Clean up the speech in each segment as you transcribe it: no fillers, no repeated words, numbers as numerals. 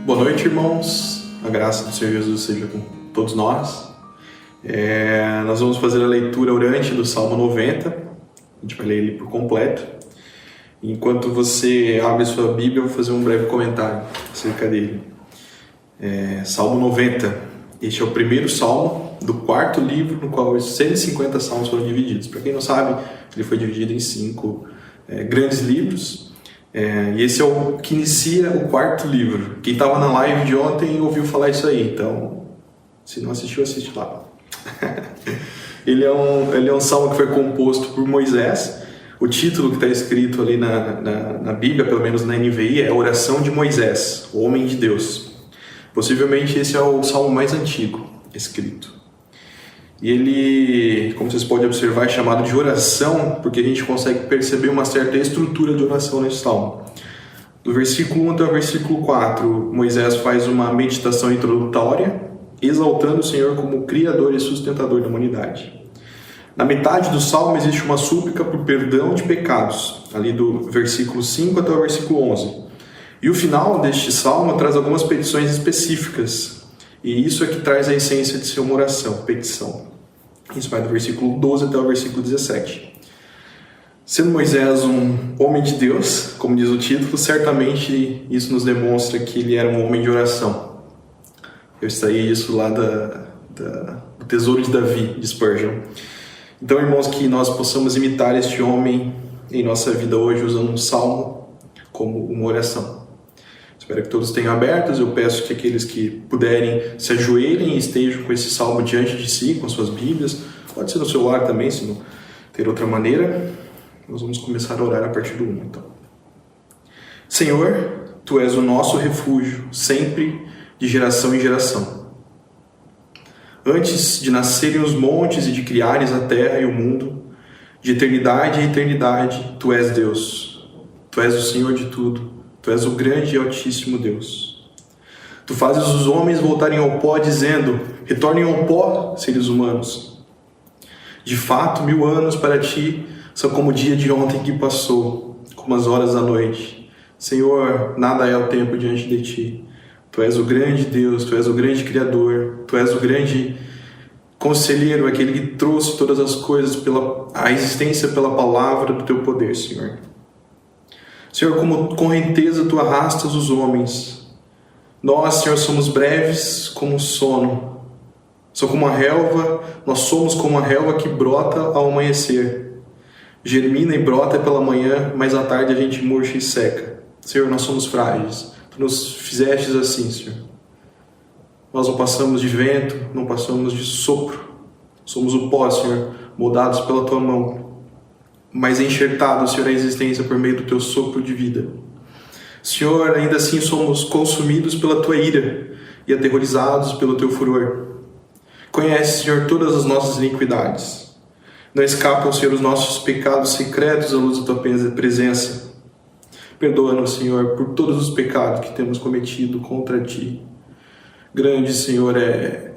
Boa noite, irmãos. A graça do Senhor Jesus seja com todos nós. Nós vamos fazer a leitura orante do Salmo 90. A gente vai ler ele por completo. Enquanto você abre sua Bíblia, eu vou fazer um breve comentário acerca dele. Salmo 90. Este é o primeiro salmo do quarto livro, no qual os 150 salmos foram divididos. Para quem não sabe, ele foi dividido em 5 grandes livros. E esse é o que inicia o quarto livro. Quem estava na live de ontem ouviu falar isso aí, então se não assistiu, assiste lá. Ele é um salmo que foi composto por Moisés. O título que está escrito ali na Bíblia, pelo menos na NVI, é Oração de Moisés, o Homem de Deus. Possivelmente esse é o salmo mais antigo escrito. E ele, como vocês podem observar, é chamado de oração, porque a gente consegue perceber uma certa estrutura de oração nesse salmo. Do versículo 1 até o versículo 4, Moisés faz uma meditação introdutória, exaltando o Senhor como Criador e sustentador da humanidade. Na metade do salmo existe uma súplica por perdão de pecados, ali do versículo 5 até o versículo 11. E o final deste salmo traz algumas petições específicas, e isso é que traz a essência de ser uma oração, petição. Isso vai do versículo 12 até o versículo 17. Sendo Moisés um homem de Deus, como diz o título, certamente isso nos demonstra que ele era um homem de oração. Eu extraí isso lá do Tesouro de Davi, de Spurgeon. Então, irmãos, que nós possamos imitar este homem em nossa vida hoje, usando um salmo como uma oração. Espero que todos tenham abertos. Eu peço que aqueles que puderem se ajoelhem e estejam com esse salmo diante de si, com suas Bíblias. Pode ser no celular também, se não ter outra maneira. Nós vamos começar a orar a partir do 1, então. Senhor, Tu és o nosso refúgio, sempre de geração em geração. Antes de nascerem os montes e de criares a terra e o mundo, de eternidade a eternidade, Tu és Deus. Tu és o Senhor de tudo. Tu és o grande e altíssimo Deus. Tu fazes os homens voltarem ao pó, dizendo: retornem ao pó, seres humanos. De fato, 1000 anos para ti são como o dia de ontem que passou, como as horas da noite. Senhor, nada é o tempo diante de ti. Tu és o grande Deus, Tu és o grande Criador, Tu és o grande Conselheiro, aquele que trouxe todas as coisas à existência pela palavra do Teu poder, Senhor. Senhor, como correnteza Tu arrastas os homens. Nós, Senhor, somos breves como o sono. Nós somos como a relva que brota ao amanhecer. Germina e brota pela manhã, mas à tarde a gente murcha e seca. Senhor, nós somos frágeis. Tu nos fizestes assim, Senhor. Nós não passamos de vento, não passamos de sopro. Somos o pó, Senhor, moldados pela Tua mão, mas enxertados, Senhor, a existência por meio do Teu sopro de vida. Senhor, ainda assim somos consumidos pela Tua ira e aterrorizados pelo Teu furor. Conhece, Senhor, todas as nossas iniquidades. Não escapam, Senhor, os nossos pecados secretos à luz da Tua presença. Perdoa-nos, Senhor, por todos os pecados que temos cometido contra Ti. Grande, Senhor, é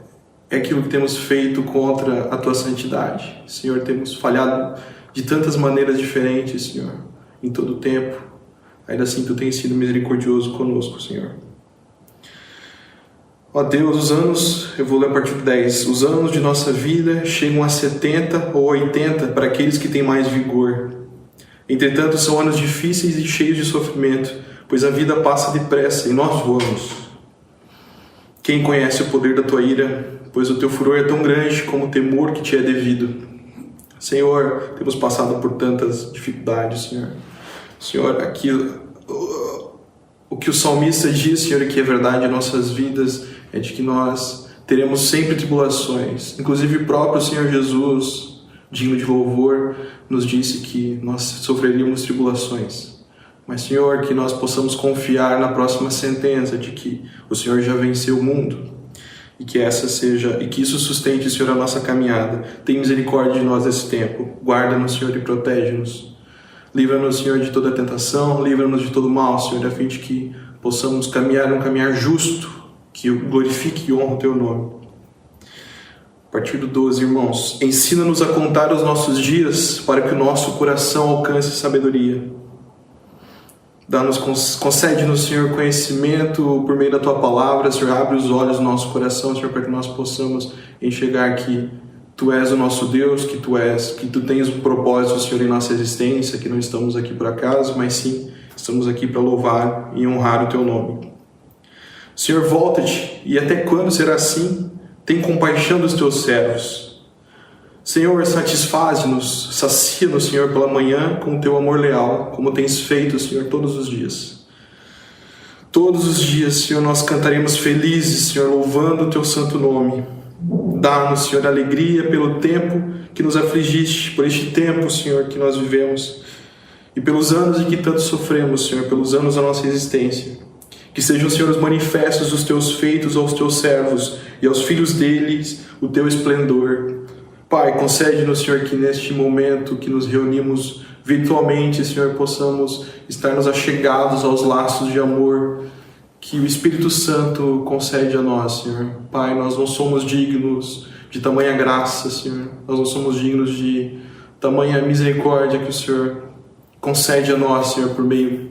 aquilo que temos feito contra a Tua santidade. Senhor, temos falhado de tantas maneiras diferentes, Senhor, em todo o tempo. Ainda assim, Tu tens sido misericordioso conosco, Senhor. Ó Deus, os anos, eu vou ler a partir do 10, os anos de nossa vida chegam a 70 ou 80 para aqueles que têm mais vigor. Entretanto, são anos difíceis e cheios de sofrimento, pois a vida passa depressa e nós voamos. Quem conhece o poder da Tua ira, pois o Teu furor é tão grande como o temor que Te é devido. Senhor, temos passado por tantas dificuldades, Senhor. Senhor, o que o salmista diz, Senhor, que é verdade em nossas vidas, é de que nós teremos sempre tribulações. Inclusive o próprio Senhor Jesus, digno de louvor, nos disse que nós sofreríamos tribulações. Mas, Senhor, que nós possamos confiar na próxima sentença de que o Senhor já venceu o mundo. E que isso sustente, Senhor, a nossa caminhada. Tem misericórdia de nós nesse tempo. Guarda-nos, Senhor, e protege-nos. Livra-nos, Senhor, de toda tentação. Livra-nos de todo mal, Senhor, a fim de que possamos caminhar um caminhar justo, que glorifique e honre o Teu nome. A partir do 12, irmãos. Ensina-nos a contar os nossos dias, para que o nosso coração alcance sabedoria. Concede-nos, Senhor, conhecimento por meio da Tua palavra. Senhor, abre os olhos do nosso coração, Senhor, para que nós possamos enxergar que Tu és o nosso Deus, que Tu tens um propósito, Senhor, em nossa existência, que não estamos aqui por acaso, mas sim, estamos aqui para louvar e honrar o Teu nome. Senhor, volta-te, e até quando será assim? Tem compaixão dos Teus servos. Senhor, satisfaz-nos, sacia-nos, Senhor, pela manhã com o Teu amor leal, como tens feito, Senhor, todos os dias. Todos os dias, Senhor, nós cantaremos felizes, Senhor, louvando o Teu santo nome. Dá-nos, Senhor, alegria pelo tempo que nos afligiste, por este tempo, Senhor, que nós vivemos, e pelos anos em que tanto sofremos, Senhor, pelos anos da nossa existência. Que sejam, Senhor, os manifestos dos Teus feitos aos Teus servos e aos filhos deles o Teu esplendor. Pai, concede-nos, Senhor, que neste momento que nos reunimos virtualmente, Senhor, possamos estar-nos achegados aos laços de amor que o Espírito Santo concede a nós, Senhor. Pai, nós não somos dignos de tamanha graça, Senhor. Nós não somos dignos de tamanha misericórdia que o Senhor concede a nós, Senhor, por meio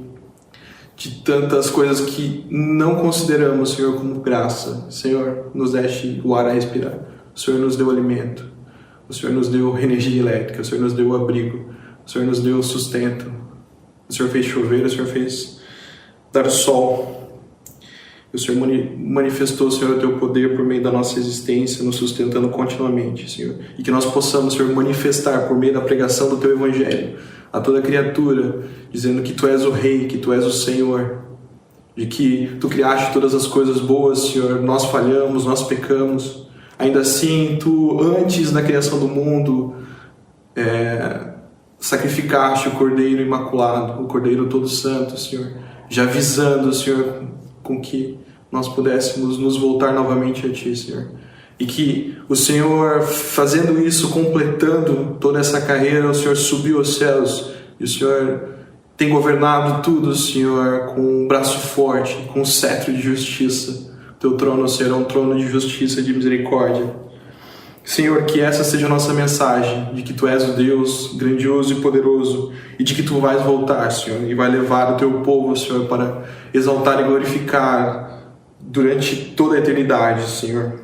de tantas coisas que não consideramos, Senhor, como graça. Senhor, nos deste o ar a respirar. O Senhor nos deu alimento. O Senhor nos deu energia elétrica, o Senhor nos deu abrigo, o Senhor nos deu sustento, o Senhor fez chover, o Senhor fez dar sol. O Senhor manifestou, Senhor, o Teu poder por meio da nossa existência, nos sustentando continuamente, Senhor. E que nós possamos, Senhor, manifestar por meio da pregação do Teu Evangelho a toda criatura, dizendo que Tu és o Rei, que Tu és o Senhor, de que Tu criaste todas as coisas boas, Senhor. Nós falhamos, nós pecamos. Ainda assim, Tu, antes da criação do mundo, sacrificaste o Cordeiro Imaculado, o Cordeiro Todo Santo, Senhor, já visando, Senhor, com que nós pudéssemos nos voltar novamente a Ti, Senhor. E que o Senhor, fazendo isso, completando toda essa carreira, o Senhor subiu aos céus e o Senhor tem governado tudo, Senhor, com um braço forte, com um cetro de justiça. Teu trono será um trono de justiça e de misericórdia. Senhor, que essa seja a nossa mensagem, de que Tu és o Deus grandioso e poderoso, e de que Tu vais voltar, Senhor, e vai levar o Teu povo, Senhor, para exaltar e glorificar durante toda a eternidade, Senhor.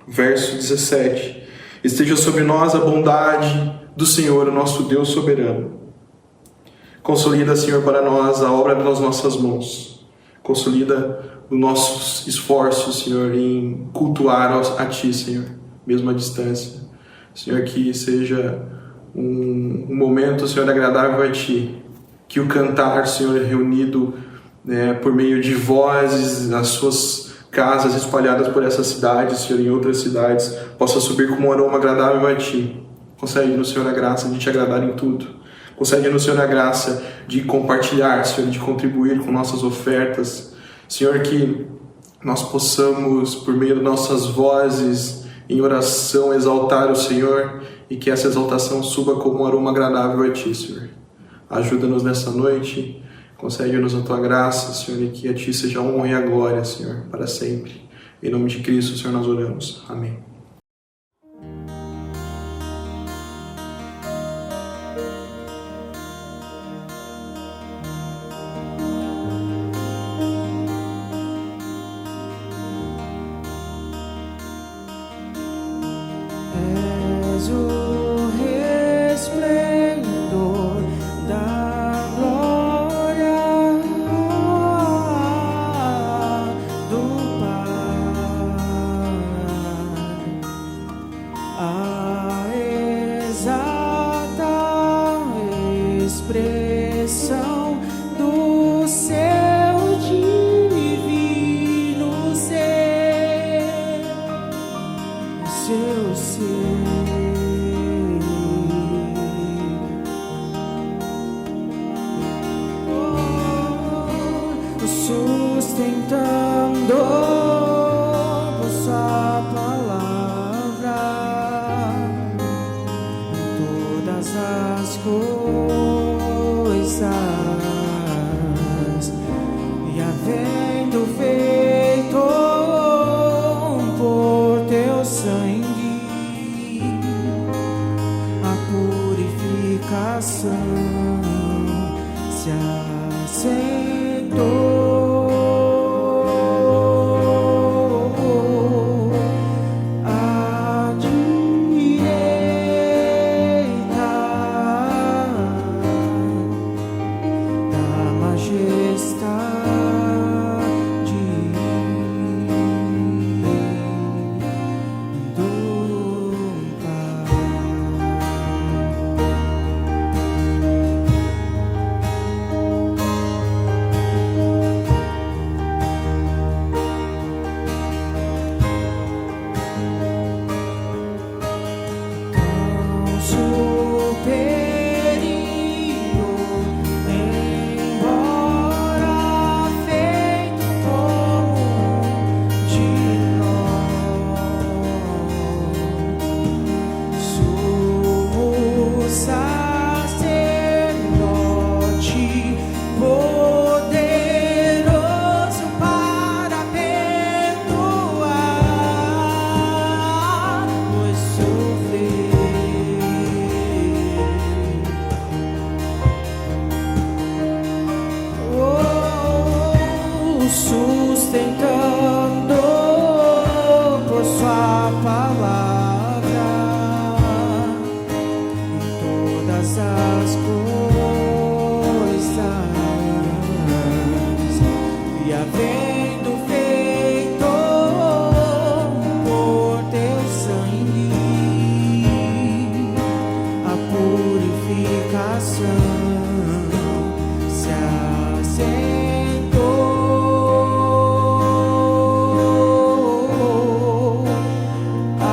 Verso 17. Esteja sobre nós a bondade do Senhor, o nosso Deus soberano. Consolida, Senhor, para nós a obra das nossas mãos. Consolida os nossos esforços, Senhor, em cultuar a Ti, Senhor, mesmo à distância. Senhor, que seja um momento, Senhor, agradável a Ti. Que o cantar, Senhor, reunido por meio de vozes nas Suas casas espalhadas por essa cidade, Senhor, em outras cidades, possa subir como um aroma agradável a Ti. Concede-nos, Senhor, a graça de Te agradar em tudo. Concede-nos, Senhor, a graça de compartilhar, Senhor, de contribuir com nossas ofertas. Senhor, que nós possamos, por meio de nossas vozes, em oração, exaltar o Senhor e que essa exaltação suba como um aroma agradável a Ti, Senhor. Ajuda-nos nessa noite, concede-nos a Tua graça, Senhor, e que a Ti seja a honra e a glória, Senhor, para sempre. Em nome de Cristo, Senhor, nós oramos. Amém. És o resplendor da glória do Pai, a exata expressão do seu divino ser, seu ser. Sustentando vossa palavra em todas as coisas, e havendo feito por Teu sangue a purificação, se assentou à direita da majestade do Pai. Superior, embora feito como de nós, sumo sacerdote poderoso para perdoar, pois sustentando por sua palavra em todas as coisas, e havendo feito por teu sangue a purificação, se assentou à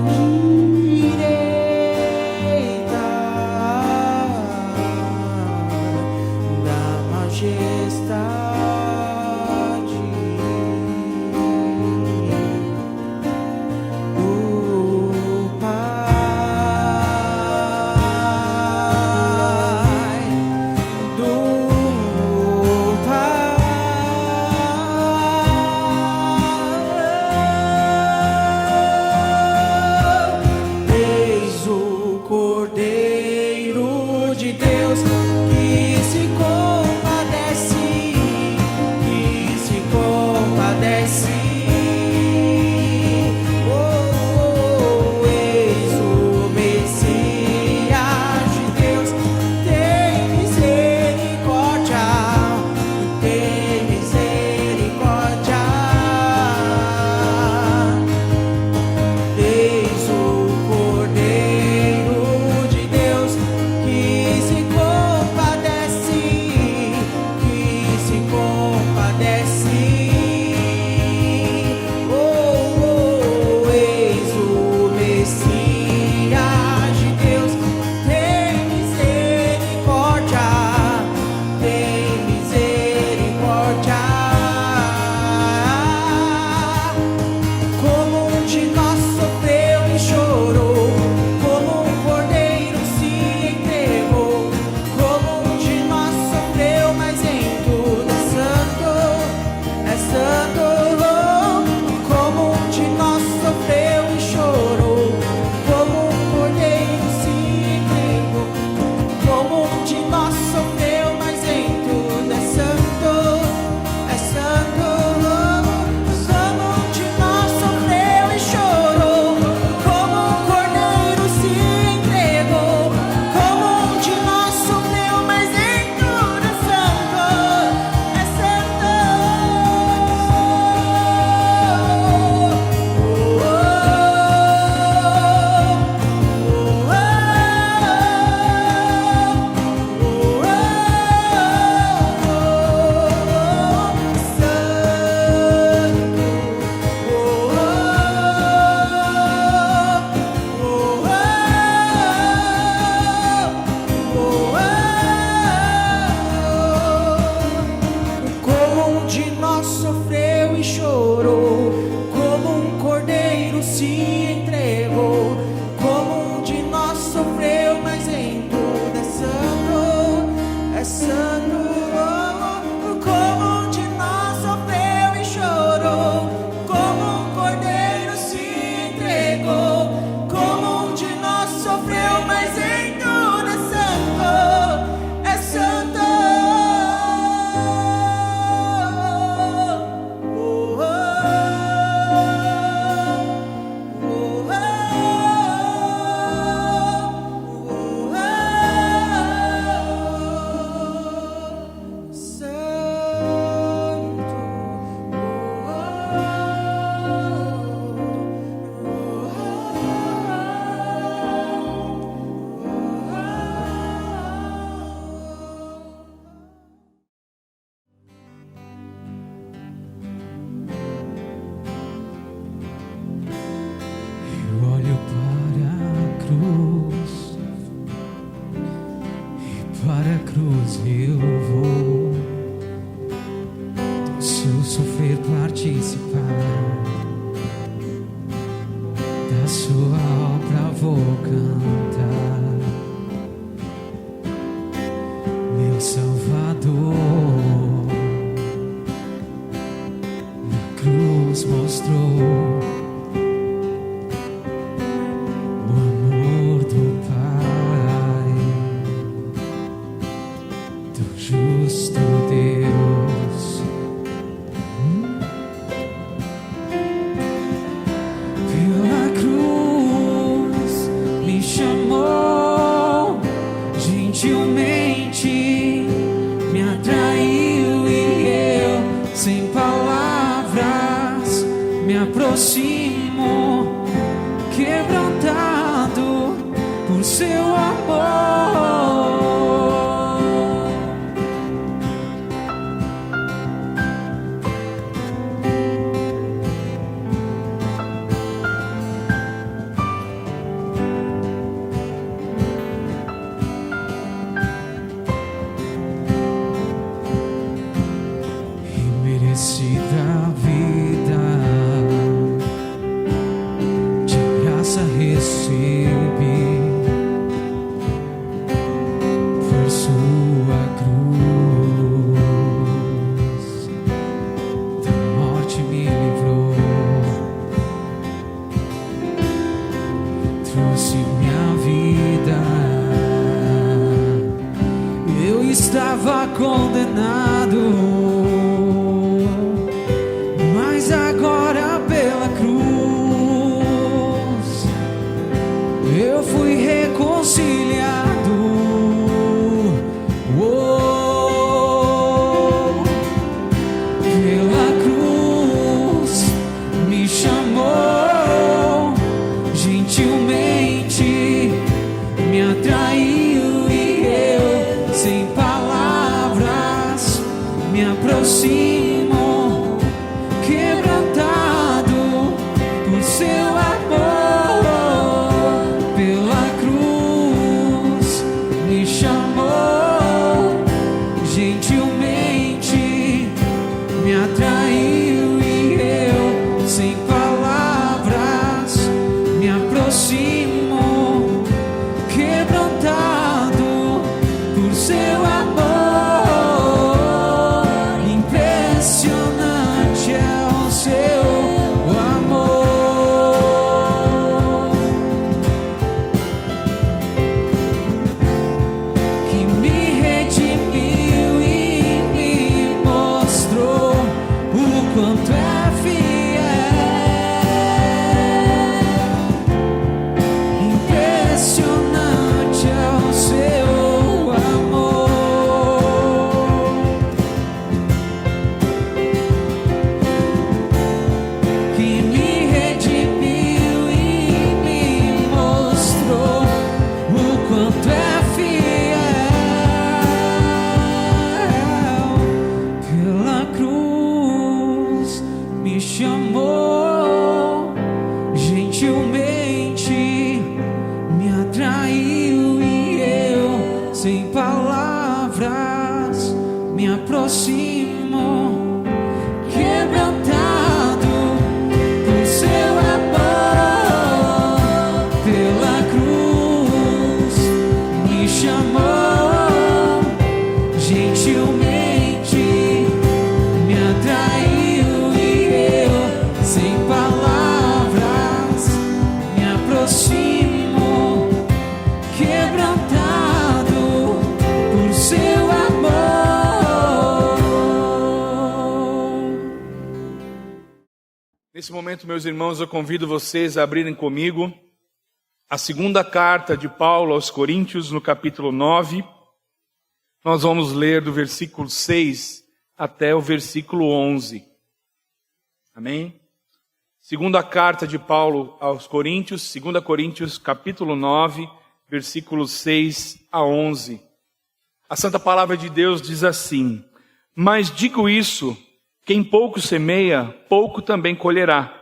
direita da majestade do Pai, do Pai. Eis o Cordeiro de Deus que se compadece, que se compadece. Oh, eis o Messias de Deus, tem misericórdia justo Deus. Pela cruz me chamou, gentilmente me atraiu e eu, sem palavras, me aproximo, quebrantado por seu amor. Imerecida vida, de graça recebi, por sua cruz, da morte me livrou, trouxe minha vida. Eu estava condenado, mas agora pela cruz eu fui reconciliado. Oh, pela cruz me chamou, gentilmente me atraiu e eu, sem palavras, me aproximo, quebrantado por seu amor. Pela cruz me chamou, gentilmente me atraiu e eu, sem palavras, me aproximo, quebrantado por seu amor. Impressionante é o seu amor, que me redimiu e me mostrou o quanto é fiel. Impressionante é o seu amor, que me redimiu e me mostrou o quanto é fiel. Pela cruz me chamou, gentilmente me atraiu e eu, sem palavras, me aproximo, quebrantado por seu amor. Pela cruz me chamou, gentilmente me atraiu e eu, sem palavras, me aproximo, quebrantado por seu amor. Nesse momento, meus irmãos, eu convido vocês a abrirem comigo a segunda carta de Paulo aos Coríntios, no capítulo 9. Nós vamos ler do versículo 6 até o versículo 11. Amém? Segunda carta de Paulo aos Coríntios, 2 Coríntios, capítulo 9, versículos 6 a 11. A Santa Palavra de Deus diz assim: mas digo isso, quem pouco semeia, pouco também colherá.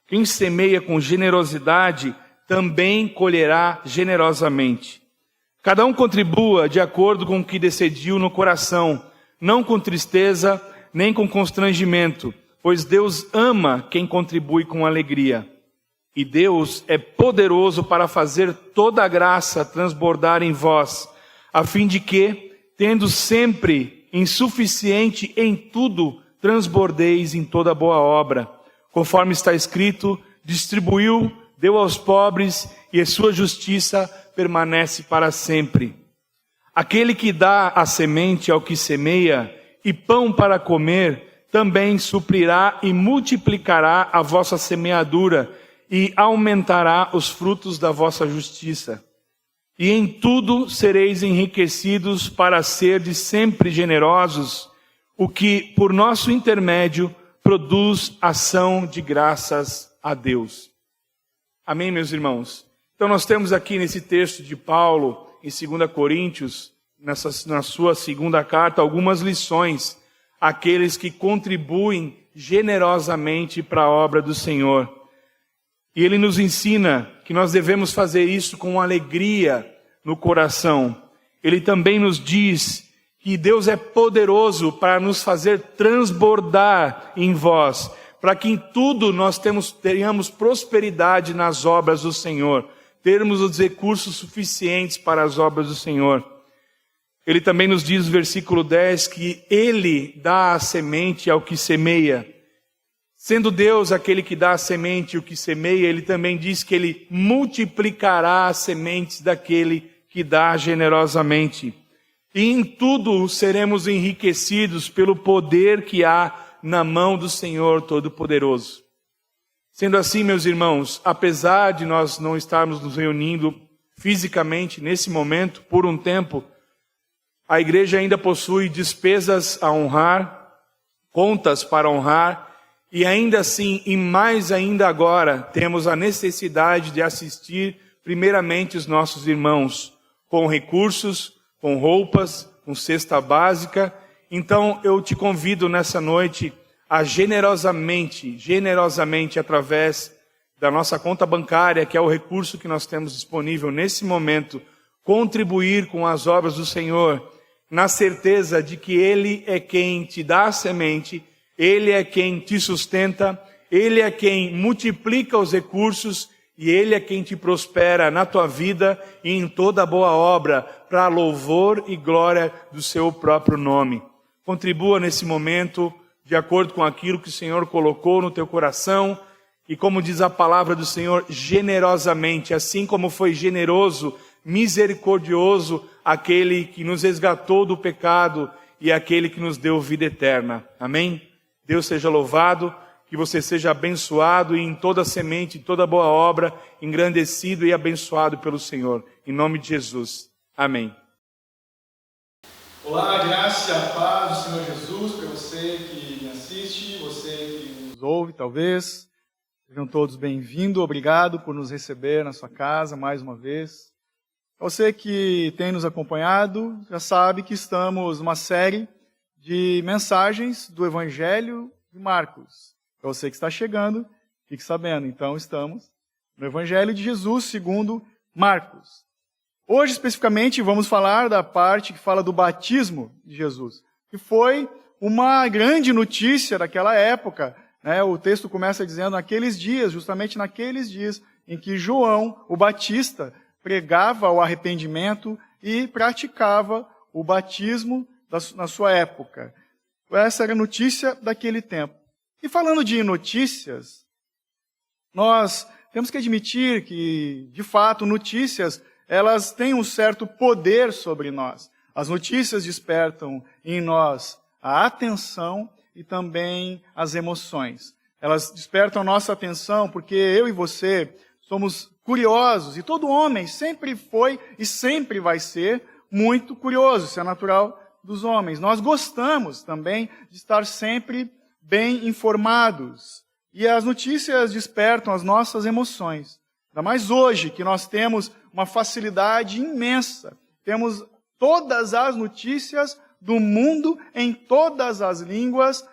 Quem semeia com generosidade, também colherá generosamente. Cada um contribua de acordo com o que decidiu no coração, não com tristeza, nem com constrangimento, pois Deus ama quem contribui com alegria. E Deus é poderoso para fazer toda a graça transbordar em vós, a fim de que, tendo sempre insuficiente em tudo, transbordeis em toda boa obra. Conforme está escrito, distribuiu, deu aos pobres, e a sua justiça permanece para sempre. Aquele que dá a semente ao que semeia e pão para comer, também suprirá e multiplicará a vossa semeadura e aumentará os frutos da vossa justiça. E em tudo sereis enriquecidos para serdes sempre generosos, o que, por nosso intermédio, produz ação de graças a Deus. Amém, meus irmãos? Então nós temos aqui nesse texto de Paulo, em 2 Coríntios, na sua segunda carta, algumas lições àqueles que contribuem generosamente para a obra do Senhor. E ele nos ensina que nós devemos fazer isso com alegria no coração. Ele também nos diz que Deus é poderoso para nos fazer transbordar em vós, para que em tudo nós tenhamos prosperidade nas obras do Senhor, termos os recursos suficientes para as obras do Senhor. Ele também nos diz no versículo 10 que Ele dá a semente ao que semeia. Sendo Deus aquele que dá a semente e o que semeia, Ele também diz que Ele multiplicará as sementes daquele que dá generosamente. E em tudo seremos enriquecidos pelo poder que há na mão do Senhor Todo-Poderoso. Sendo assim, meus irmãos, apesar de nós não estarmos nos reunindo fisicamente nesse momento, por um tempo, a igreja ainda possui despesas a honrar, contas para honrar, e ainda assim, e mais ainda agora, temos a necessidade de assistir primeiramente os nossos irmãos, com recursos, com roupas, com cesta básica. Então eu te convido nessa noite a generosamente, através da nossa conta bancária, que é o recurso que nós temos disponível nesse momento, contribuir com as obras do Senhor, na certeza de que Ele é quem te dá a semente, Ele é quem te sustenta, Ele é quem multiplica os recursos e Ele é quem te prospera na tua vida e em toda boa obra, para louvor e glória do seu próprio nome. Contribua nesse momento de acordo com aquilo que o Senhor colocou no teu coração e, como diz a palavra do Senhor, generosamente, assim como foi generoso, misericordioso aquele que nos resgatou do pecado e aquele que nos deu vida eterna. Amém? Deus seja louvado, que você seja abençoado e em toda semente, em toda boa obra, engrandecido e abençoado pelo Senhor. Em nome de Jesus. Amém. Olá, a graça e a paz do Senhor Jesus para você que me assiste, você que nos ouve, talvez. Sejam todos bem-vindos. Obrigado por nos receber na sua casa mais uma vez. Você que tem nos acompanhado já sabe que estamos numa série de mensagens do Evangelho de Marcos. Para você que está chegando, fique sabendo. Então, estamos no Evangelho de Jesus segundo Marcos. Hoje, especificamente, vamos falar da parte que fala do batismo de Jesus, que foi uma grande notícia daquela época. O texto começa dizendo, naqueles dias, justamente naqueles dias em que João, o Batista, pregava o arrependimento e praticava o batismo na sua época. Essa era a notícia daquele tempo. E falando de notícias, nós temos que admitir que, de fato, notícias, elas têm um certo poder sobre nós. As notícias despertam em nós a atenção e também as emoções. Elas despertam a nossa atenção porque eu e você somos curiosos, e todo homem sempre foi e sempre vai ser muito curioso, isso é natural dos homens. Nós gostamos também de estar sempre bem informados, e as notícias despertam as nossas emoções. Ainda mais hoje, que nós temos uma facilidade imensa, temos todas as notícias do mundo em todas as línguas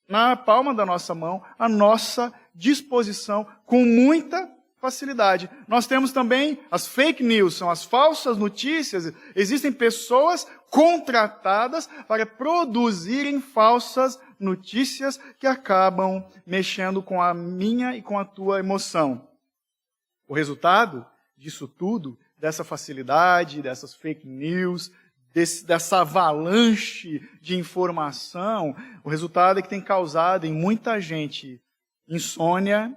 na palma da nossa mão, à nossa disposição, com muita facilidade. Nós temos também as fake news, são as falsas notícias. Existem pessoas contratadas para produzirem falsas notícias que acabam mexendo com a minha e com a tua emoção. O resultado disso tudo, dessa facilidade, dessas fake news, dessa avalanche de informação, o resultado é que tem causado em muita gente insônia,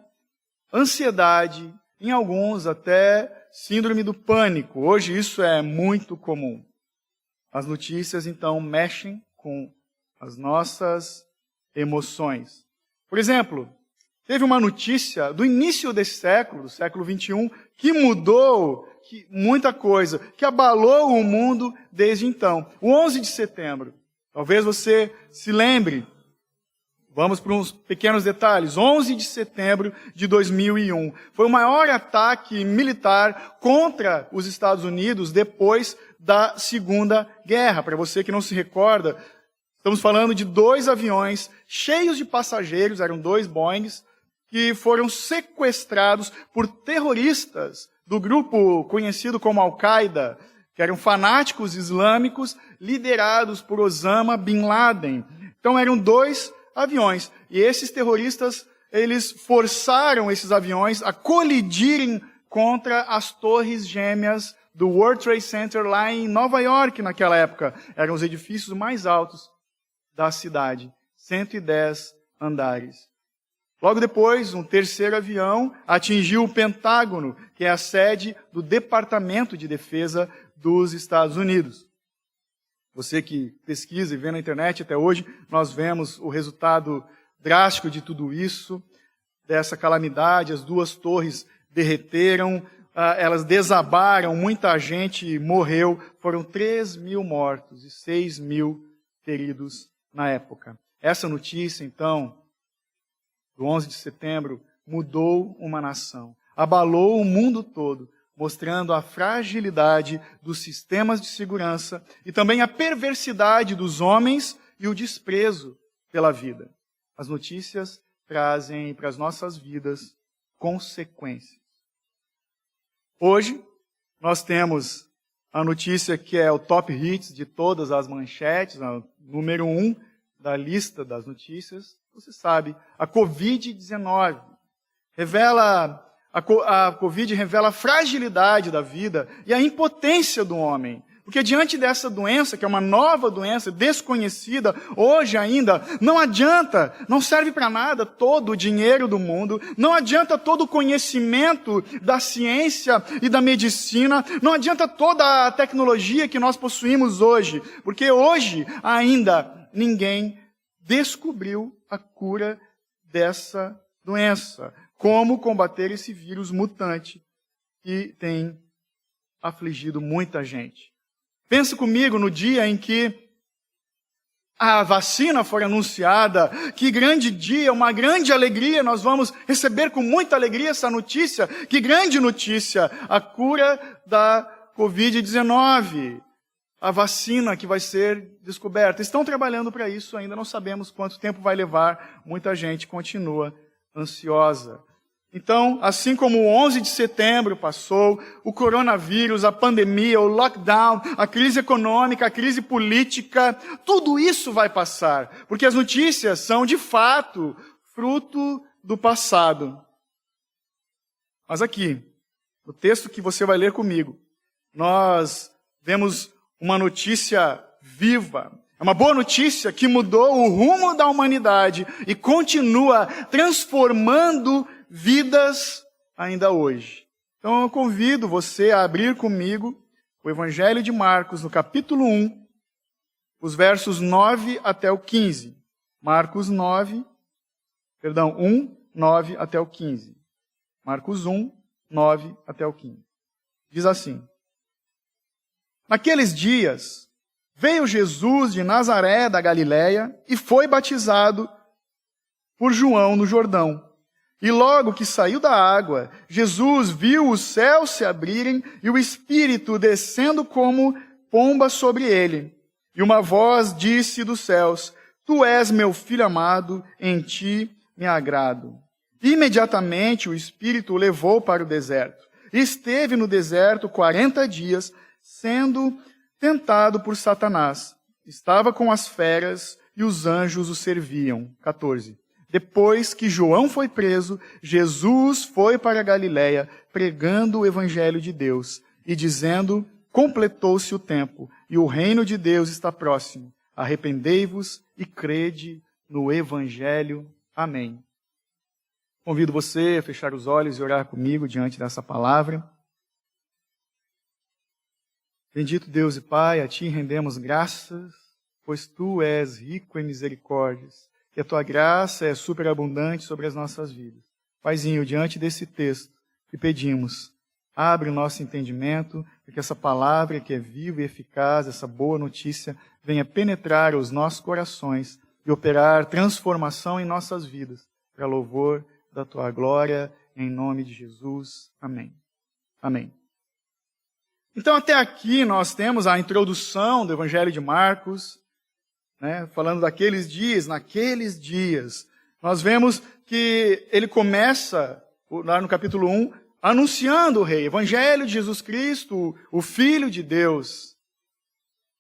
ansiedade, em alguns até síndrome do pânico. Hoje isso é muito comum. As notícias, então, mexem com as nossas emoções. Por exemplo, teve uma notícia do início desse século, do século 21, que mudou muita coisa, que abalou o mundo desde então. O 11 de setembro. Talvez você se lembre. Vamos para uns pequenos detalhes. 11 de setembro de 2001. Foi o maior ataque militar contra os Estados Unidos depois da Segunda Guerra. Para você que não se recorda, estamos falando de 2 aviões cheios de passageiros, eram 2 Boeings, que foram sequestrados por terroristas do grupo conhecido como Al-Qaeda, que eram fanáticos islâmicos liderados por Osama Bin Laden. Então eram 2 aviões. E esses terroristas, eles forçaram esses aviões a colidirem contra as torres gêmeas do World Trade Center lá em Nova York naquela época. Eram os edifícios mais altos da cidade. 110 andares. Logo depois, um terceiro avião atingiu o Pentágono, que é a sede do Departamento de Defesa dos Estados Unidos. Você que pesquisa e vê na internet até hoje, nós vemos o resultado drástico de tudo isso, dessa calamidade. As 2 torres derreteram, elas desabaram, muita gente morreu. Foram 3.000 mortos e 6.000 feridos na época. Essa notícia, então, do 11 de setembro, mudou uma nação, abalou o mundo todo, mostrando a fragilidade dos sistemas de segurança e também a perversidade dos homens e o desprezo pela vida. As notícias trazem para as nossas vidas consequências. Hoje, nós temos a notícia que é o top hits de todas as manchetes, a número 1 da lista das notícias. Você sabe, a Covid-19 revela... A Covid revela a fragilidade da vida e a impotência do homem. Porque diante dessa doença, que é uma nova doença, desconhecida, hoje ainda, não adianta, não serve para nada todo o dinheiro do mundo, não adianta todo o conhecimento da ciência e da medicina, não adianta toda a tecnologia que nós possuímos hoje, porque hoje ainda ninguém descobriu a cura dessa doença. Como combater esse vírus mutante que tem afligido muita gente. Pense comigo no dia em que a vacina for anunciada, que grande dia, uma grande alegria, nós vamos receber com muita alegria essa notícia. Que grande notícia, a cura da Covid-19, a vacina que vai ser descoberta. Estão trabalhando para isso, ainda não sabemos quanto tempo vai levar, muita gente continua ansiosa. Então, assim como o 11 de setembro passou, o coronavírus, a pandemia, o lockdown, a crise econômica, a crise política, tudo isso vai passar, porque as notícias são, de fato, fruto do passado. Mas aqui, no texto que você vai ler comigo, nós vemos uma notícia viva. É uma boa notícia que mudou o rumo da humanidade e continua transformando vidas ainda hoje. Então eu convido você a abrir comigo o Evangelho de Marcos, no capítulo 1, os versos 9 até o 15. Marcos 1, 9 até o 15. Marcos 1, 9 até o 15. Diz assim: Naqueles dias, veio Jesus de Nazaré da Galiléia e foi batizado por João no Jordão. E logo que saiu da água, Jesus viu os céus se abrirem e o Espírito descendo como pomba sobre ele. E uma voz disse dos céus: Tu és meu Filho amado, em ti me agrado. Imediatamente o Espírito o levou para o deserto. E esteve no deserto 40 dias, sendo tentado por Satanás. Estava com as feras e os anjos o serviam. 14. Depois que João foi preso, Jesus foi para a Galiléia, pregando o Evangelho de Deus e dizendo: completou-se o tempo e o reino de Deus está próximo. Arrependei-vos e crede no Evangelho. Amém. Convido você a fechar os olhos e orar comigo diante dessa palavra. Bendito Deus e Pai, a Ti rendemos graças, pois Tu és rico em misericórdias, e a Tua graça é superabundante sobre as nossas vidas. Paizinho, diante desse texto, te pedimos, abre o nosso entendimento, para que essa palavra que é viva e eficaz, essa boa notícia, venha penetrar os nossos corações e operar transformação em nossas vidas, para louvor da Tua glória, em nome de Jesus. Amém. Amém. Então, até aqui nós temos a introdução do Evangelho de Marcos, né, falando daqueles dias, naqueles dias. Nós vemos que ele começa, lá no capítulo 1, anunciando o Rei, Evangelho de Jesus Cristo, o Filho de Deus.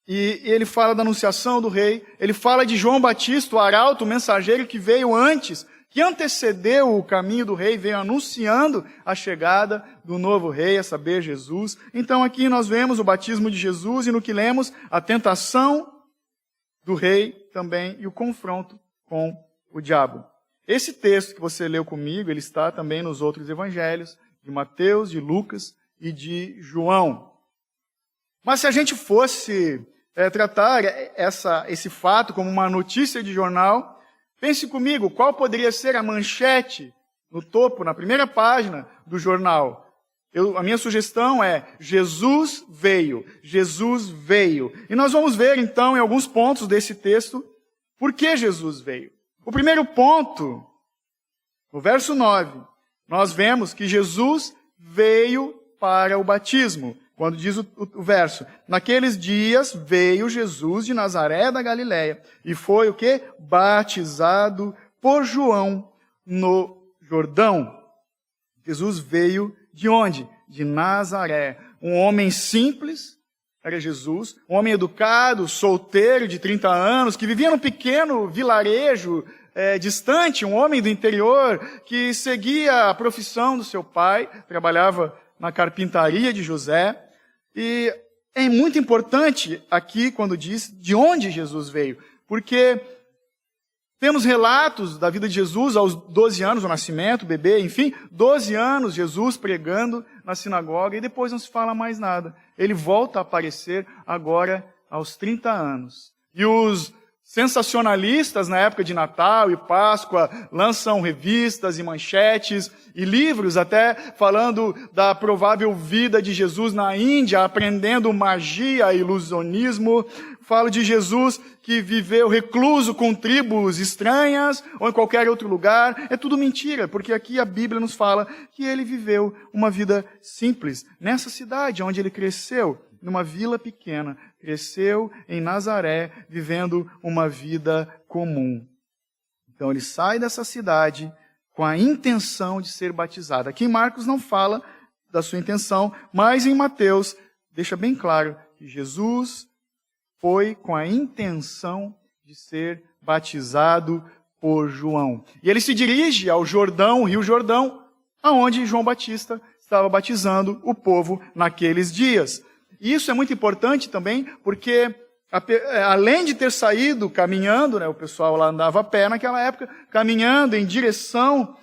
E ele fala da anunciação do Rei, ele fala de João Batista, o arauto, o mensageiro que veio antes, que antecedeu o caminho do Rei, veio anunciando a chegada do novo Rei, a saber, Jesus. Então aqui nós vemos o batismo de Jesus e no que lemos, a tentação do Rei também e o confronto com o diabo. Esse texto que você leu comigo, ele está também nos outros evangelhos, de Mateus, de Lucas e de João. Mas se a gente fosse tratar esse fato como uma notícia de jornal, pense comigo, qual poderia ser a manchete no topo, na primeira página do jornal? A minha sugestão é, Jesus veio, Jesus veio. E nós vamos ver então, em alguns pontos desse texto, por que Jesus veio. O primeiro ponto, no verso 9, nós vemos que Jesus veio para o batismo. Quando diz o verso, naqueles dias veio Jesus de Nazaré da Galileia e foi o quê? Batizado por João no Jordão. Jesus veio de onde? De Nazaré. Um homem simples, era Jesus, um homem educado, solteiro de 30 anos, que vivia num pequeno vilarejo distante, um homem do interior, que seguia a profissão do seu pai, trabalhava na carpintaria de José. E é muito importante aqui quando diz de onde Jesus veio, porque temos relatos da vida de Jesus aos 12 anos, o nascimento, bebê, enfim, 12 anos Jesus pregando na sinagoga e depois não se fala mais nada. Ele volta a aparecer agora aos 30 anos. E os sensacionalistas na época de Natal e Páscoa lançam revistas e manchetes e livros até falando da provável vida de Jesus na Índia, aprendendo magia e ilusionismo. Falo de Jesus que viveu recluso com tribos estranhas ou em qualquer outro lugar. É tudo mentira, porque aqui a Bíblia nos fala que ele viveu uma vida simples nessa cidade onde ele cresceu, numa vila pequena. Cresceu em Nazaré, vivendo uma vida comum. Então ele sai dessa cidade com a intenção de ser batizado. Aqui em Marcos não fala da sua intenção, mas em Mateus deixa bem claro que Jesus foi com a intenção de ser batizado por João. E ele se dirige ao Jordão, o Rio Jordão, aonde João Batista estava batizando o povo naqueles dias. E isso é muito importante também, porque além de ter saído caminhando, né, o pessoal lá andava a pé naquela época, caminhando em direção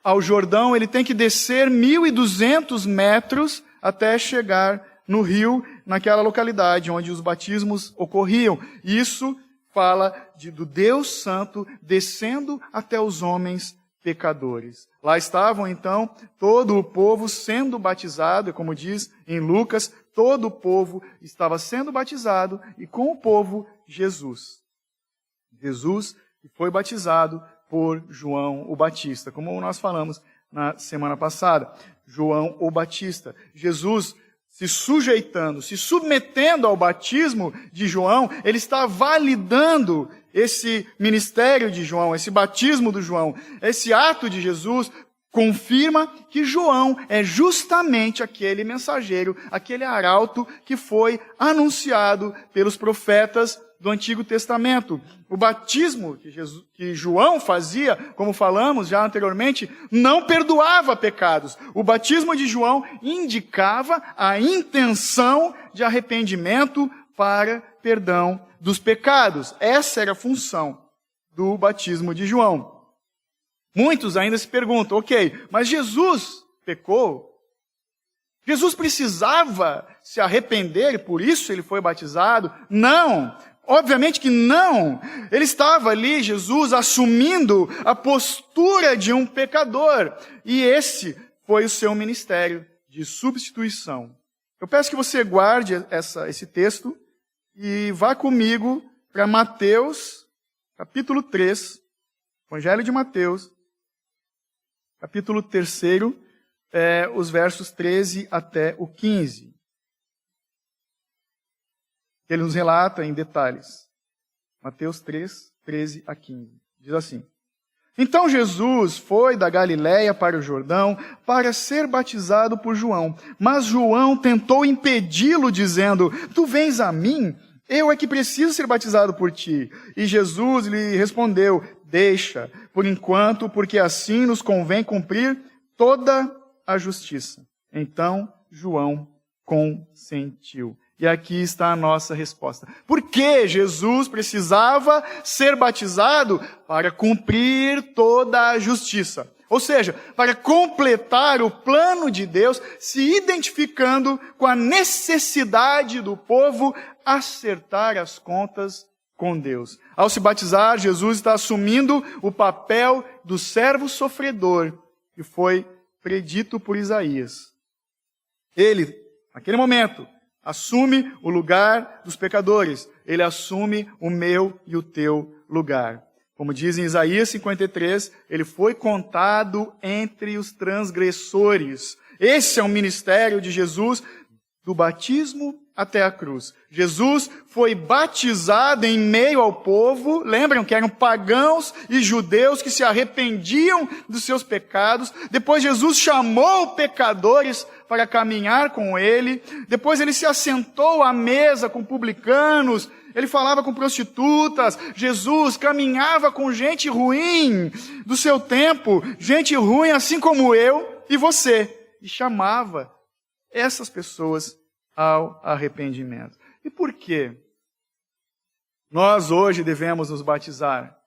ao Jordão, ele tem que descer 1.200 metros até chegar no rio, naquela localidade onde os batismos ocorriam. Isso fala do Deus Santo descendo até os homens pecadores. Lá estavam, então, todo o povo sendo batizado, como diz em Lucas, todo o povo estava sendo batizado e com o povo Jesus. Jesus foi batizado por João o Batista, como nós falamos na semana passada. João o Batista. Jesus se sujeitando, se submetendo ao batismo de João, ele está validando esse ministério de João, esse batismo do João, esse ato de Jesus, confirma que João é justamente aquele mensageiro, aquele arauto que foi anunciado pelos profetas do Antigo Testamento. O batismo que João fazia, como falamos já anteriormente, não perdoava pecados. O batismo de João indicava a intenção de arrependimento para perdão dos pecados. Essa era a função do batismo de João. Muitos ainda se perguntam, ok, mas Jesus pecou? Jesus precisava se arrepender e por isso ele foi batizado? Não, obviamente que não. Ele estava ali, Jesus, assumindo a postura de um pecador. E esse foi o seu ministério de substituição. Eu peço que você guarde esse texto e vá comigo para Mateus, capítulo 3, Evangelho de Mateus, capítulo 3, os versos 13 até o 15. Ele nos relata em detalhes. Mateus 3, 13 a 15. Diz assim: Então Jesus foi da Galiléia para o Jordão para ser batizado por João. Mas João tentou impedi-lo, dizendo: Tu vens a mim? Eu é que preciso ser batizado por ti. E Jesus lhe respondeu: Deixa, por enquanto, porque assim nos convém cumprir toda a justiça. Então João consentiu. E aqui está a nossa resposta. Por que Jesus precisava ser batizado? Para cumprir toda a justiça. Ou seja, para completar o plano de Deus, se identificando com a necessidade do povo acertar as contas com Deus. Ao se batizar, Jesus está assumindo o papel do servo sofredor, que foi predito por Isaías. Ele, naquele momento, assume o lugar dos pecadores. Ele assume o meu e o teu lugar. Como diz em Isaías 53, ele foi contado entre os transgressores. Esse é o ministério de Jesus, do batismo até a cruz. Jesus foi batizado em meio ao povo. Lembram que eram pagãos e judeus que se arrependiam dos seus pecados. Depois Jesus chamou pecadores para caminhar com ele. Depois ele se assentou à mesa com publicanos. Ele falava com prostitutas. Jesus caminhava com gente ruim do seu tempo. Gente ruim assim como eu e você. E chamava essas pessoas ao arrependimento. E por quê? Nós hoje devemos nos batizar.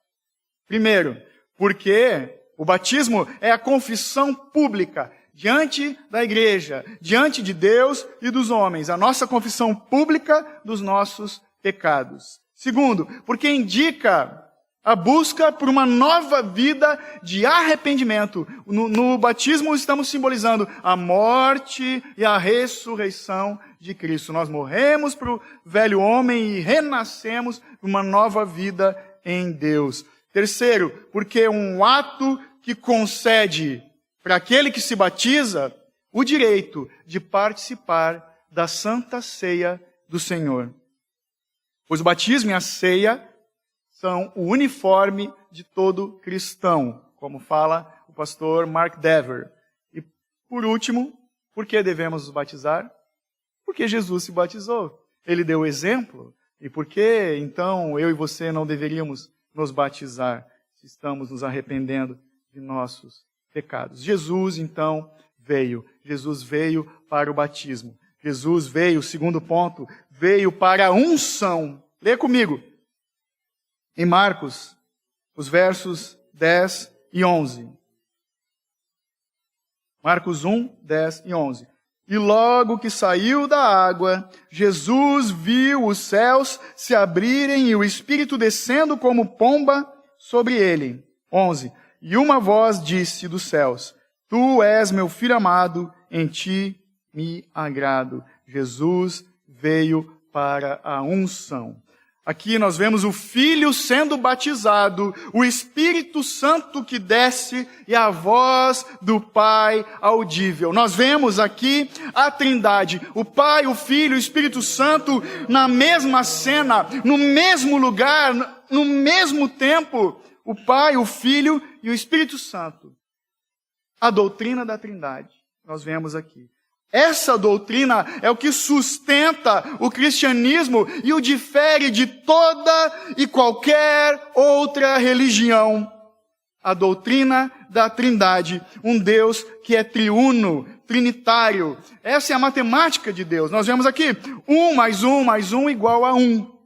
Primeiro, porque o batismo é a confissão pública diante da igreja, diante de Deus e dos homens. A nossa confissão pública dos nossos pecados. Segundo, porque indica a busca por uma nova vida de arrependimento. No batismo estamos simbolizando a morte e a ressurreição de Cristo. Nós morremos para o velho homem e renascemos para uma nova vida em Deus. Terceiro, porque é um ato que concede para aquele que se batiza o direito de participar da Santa Ceia do Senhor. Pois o batismo e a ceia são o uniforme de todo cristão, como fala o pastor Mark Dever. E, por último, por que devemos nos batizar? Porque Jesus se batizou. Ele deu o exemplo. E por que, então, eu e você não deveríamos nos batizar se estamos nos arrependendo de nossos pecados? Jesus, então, veio. Jesus veio para o batismo. Jesus veio, segundo ponto, veio para a unção. Lê comigo. Em Marcos, os versos 10 e 11. Marcos 1, 10 e 11. E logo que saiu da água, Jesus viu os céus se abrirem e o Espírito descendo como pomba sobre ele. 11. E uma voz disse dos céus: Tu és meu filho amado, em ti me agrado. Jesus veio para a unção. Aqui nós vemos o Filho sendo batizado, o Espírito Santo que desce e a voz do Pai audível. Nós vemos aqui a Trindade, o Pai, o Filho e o Espírito Santo na mesma cena, no mesmo lugar, no mesmo tempo. O Pai, o Filho e o Espírito Santo. A doutrina da Trindade, nós vemos aqui. Essa doutrina é o que sustenta o cristianismo e o difere de toda e qualquer outra religião. A doutrina da Trindade, um Deus que é triuno, trinitário. Essa é a matemática de Deus. Nós vemos aqui, 1 mais 1 mais 1 igual a 1.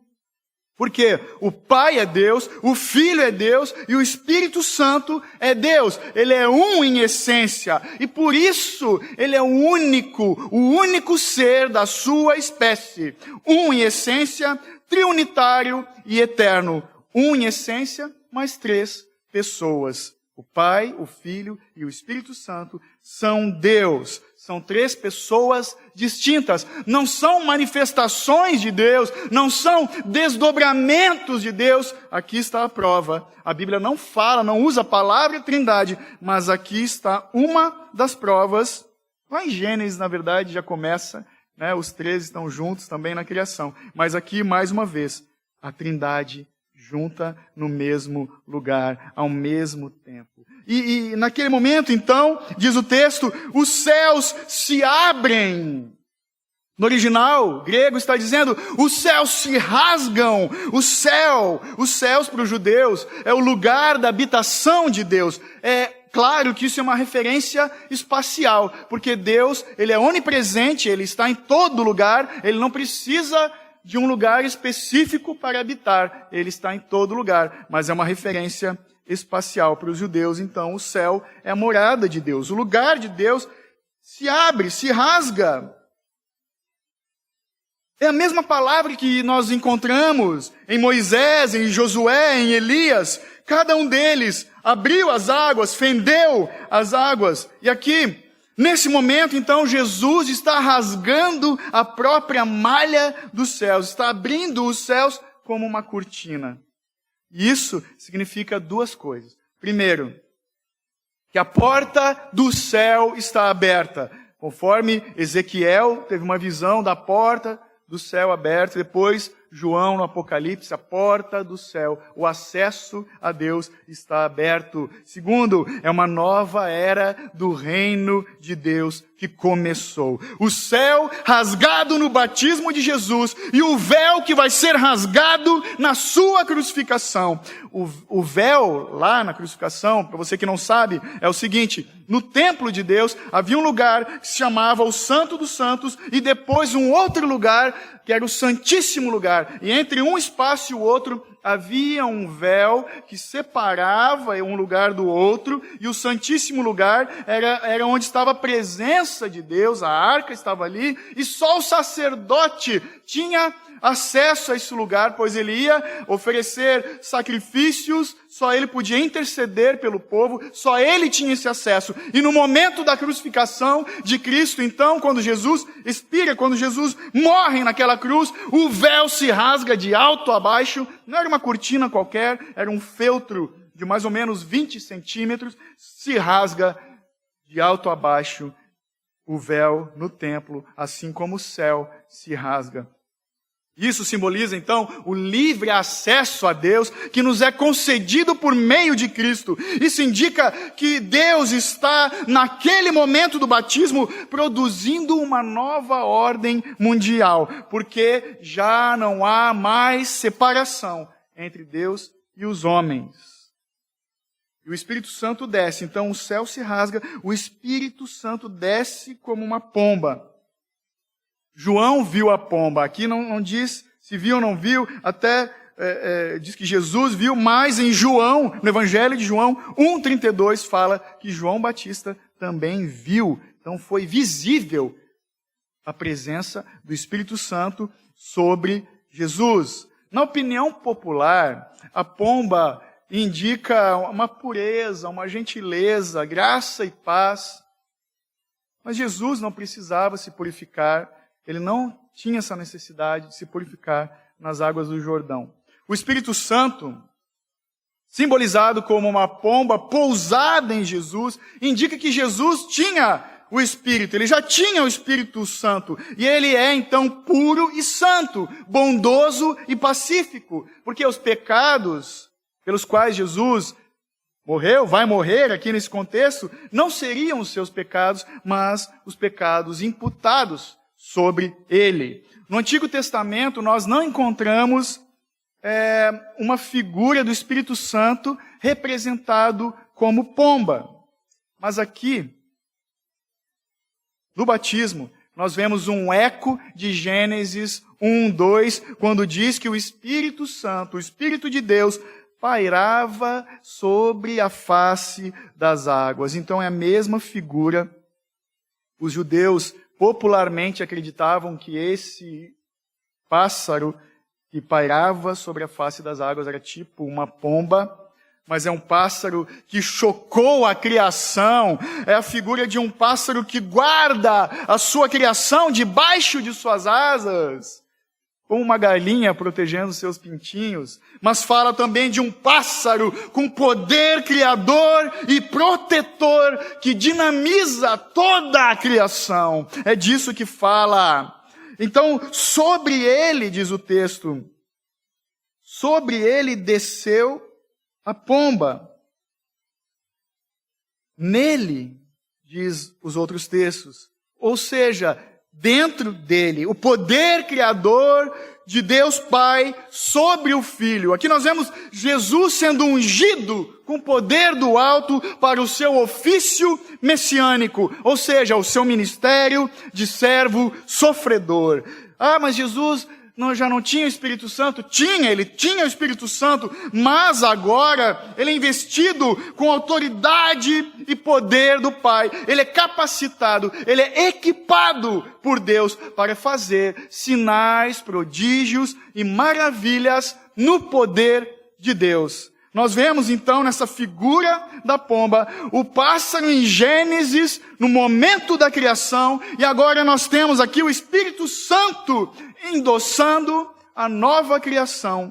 Porque o Pai é Deus, o Filho é Deus e o Espírito Santo é Deus. Ele é um em essência. E por isso ele é o único ser da sua espécie. Um em essência, triunitário e eterno. Um em essência, mas 3 pessoas. O Pai, o Filho e o Espírito Santo são Deus. São 3 pessoas distintas. Não são manifestações de Deus, não são desdobramentos de Deus. Aqui está a prova. A Bíblia não fala, não usa a palavra trindade, mas aqui está uma das provas. Lá em Gênesis, na verdade, já começa, né? Os 3 estão juntos também na criação. Mas aqui, mais uma vez, a trindade junta no mesmo lugar, ao mesmo tempo. E naquele momento, então, diz o texto, os céus se abrem. No original grego está dizendo, os céus se rasgam. Os céus para os judeus é o lugar da habitação de Deus. É claro que isso é uma referência espacial, porque Deus, ele é onipresente, ele está em todo lugar, ele não precisa de um lugar específico para habitar. Ele está em todo lugar, mas é uma referência espacial para os judeus. Então, o céu é a morada de Deus. O lugar de Deus se abre, se rasga. É a mesma palavra que nós encontramos em Moisés, em Josué, em Elias. Cada um deles abriu as águas, fendeu as águas. E aqui, nesse momento, então, Jesus está rasgando a própria malha dos céus, está abrindo os céus como uma cortina. E isso significa 2 coisas. Primeiro, que a porta do céu está aberta. Conforme Ezequiel teve uma visão da porta do céu aberta, depois João no Apocalipse, a porta do céu, o acesso a Deus está aberto. Segundo, é uma nova era do reino de Deus que começou. O céu rasgado no batismo de Jesus e o véu que vai ser rasgado na sua crucificação. O véu lá na crucificação, para você que não sabe, é o seguinte: no templo de Deus havia um lugar que se chamava o Santo dos Santos e depois um outro lugar que era o Santíssimo Lugar. E entre um espaço e o outro havia um véu que separava um lugar do outro, e o Santíssimo Lugar era onde estava a presença de Deus, a arca estava ali, e só o sacerdote tinha acesso a esse lugar, pois ele ia oferecer sacrifícios, só ele podia interceder pelo povo, só ele tinha esse acesso. E no momento da crucificação de Cristo, então, quando Jesus expira, quando Jesus morre naquela cruz, o véu se rasga de alto a baixo. Não era uma cortina qualquer, era um feltro de mais ou menos 20 centímetros, se rasga de alto a baixo o véu no templo, assim como o céu se rasga. Isso simboliza, então, o livre acesso a Deus que nos é concedido por meio de Cristo. Isso indica que Deus está, naquele momento do batismo, produzindo uma nova ordem mundial, porque já não há mais separação entre Deus e os homens. E o Espírito Santo desce, então o céu se rasga, o Espírito Santo desce como uma pomba. João viu a pomba. Aqui não diz se viu ou não viu, até diz que Jesus viu, mas em João, no Evangelho de João 1,32 fala que João Batista também viu. Então foi visível a presença do Espírito Santo sobre Jesus. Na opinião popular, a pomba indica uma pureza, uma gentileza, graça e paz. Mas Jesus não precisava se purificar. Ele não tinha essa necessidade de se purificar nas águas do Jordão. O Espírito Santo, simbolizado como uma pomba pousada em Jesus, indica que Jesus tinha o Espírito, ele já tinha o Espírito Santo, e ele é então puro e santo, bondoso e pacífico, porque os pecados pelos quais Jesus morreu, vai morrer aqui nesse contexto, não seriam os seus pecados, mas os pecados imputados sobre ele. No Antigo Testamento, nós não encontramos uma figura do Espírito Santo representado como pomba. Mas aqui, no batismo, nós vemos um eco de Gênesis 1:2, quando diz que o Espírito Santo, o Espírito de Deus, pairava sobre a face das águas. Então é a mesma figura. Os judeus popularmente acreditavam que esse pássaro que pairava sobre a face das águas era tipo uma pomba, mas é um pássaro que chocou a criação. É a figura de um pássaro que guarda a sua criação debaixo de suas asas, como uma galinha protegendo seus pintinhos. Mas fala também de um pássaro com poder criador e protetor que dinamiza toda a criação. É disso que fala. Então, sobre ele, diz o texto, sobre ele desceu a pomba. Nele, diz os outros textos, ou seja, dentro dele, o poder criador de Deus Pai sobre o Filho. Aqui nós vemos Jesus sendo ungido com poder do alto para o seu ofício messiânico, ou seja, o seu ministério de servo sofredor. Ah, mas Jesus já não tinha o Espírito Santo? Ele tinha o Espírito Santo, mas agora ele é investido com autoridade e poder do Pai. Ele é capacitado, ele é equipado por Deus para fazer sinais, prodígios e maravilhas no poder de Deus. Nós vemos então nessa figura da pomba, o pássaro em Gênesis, no momento da criação, e agora nós temos aqui o Espírito Santo endossando a nova criação.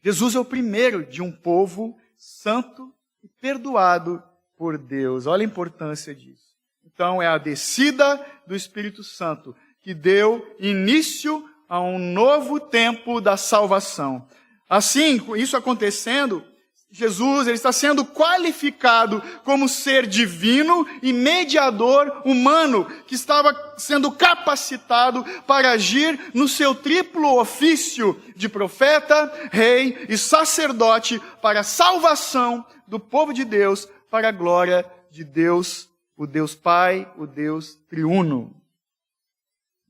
Jesus é o primeiro de um povo santo e perdoado por Deus. Olha a importância disso. Então é a descida do Espírito Santo que deu início a um novo tempo da salvação. Assim, isso acontecendo, Jesus ele está sendo qualificado como ser divino e mediador humano, que estava sendo capacitado para agir no seu triplo ofício de profeta, rei e sacerdote para a salvação do povo de Deus, para a glória de Deus, o Deus Pai, o Deus triuno.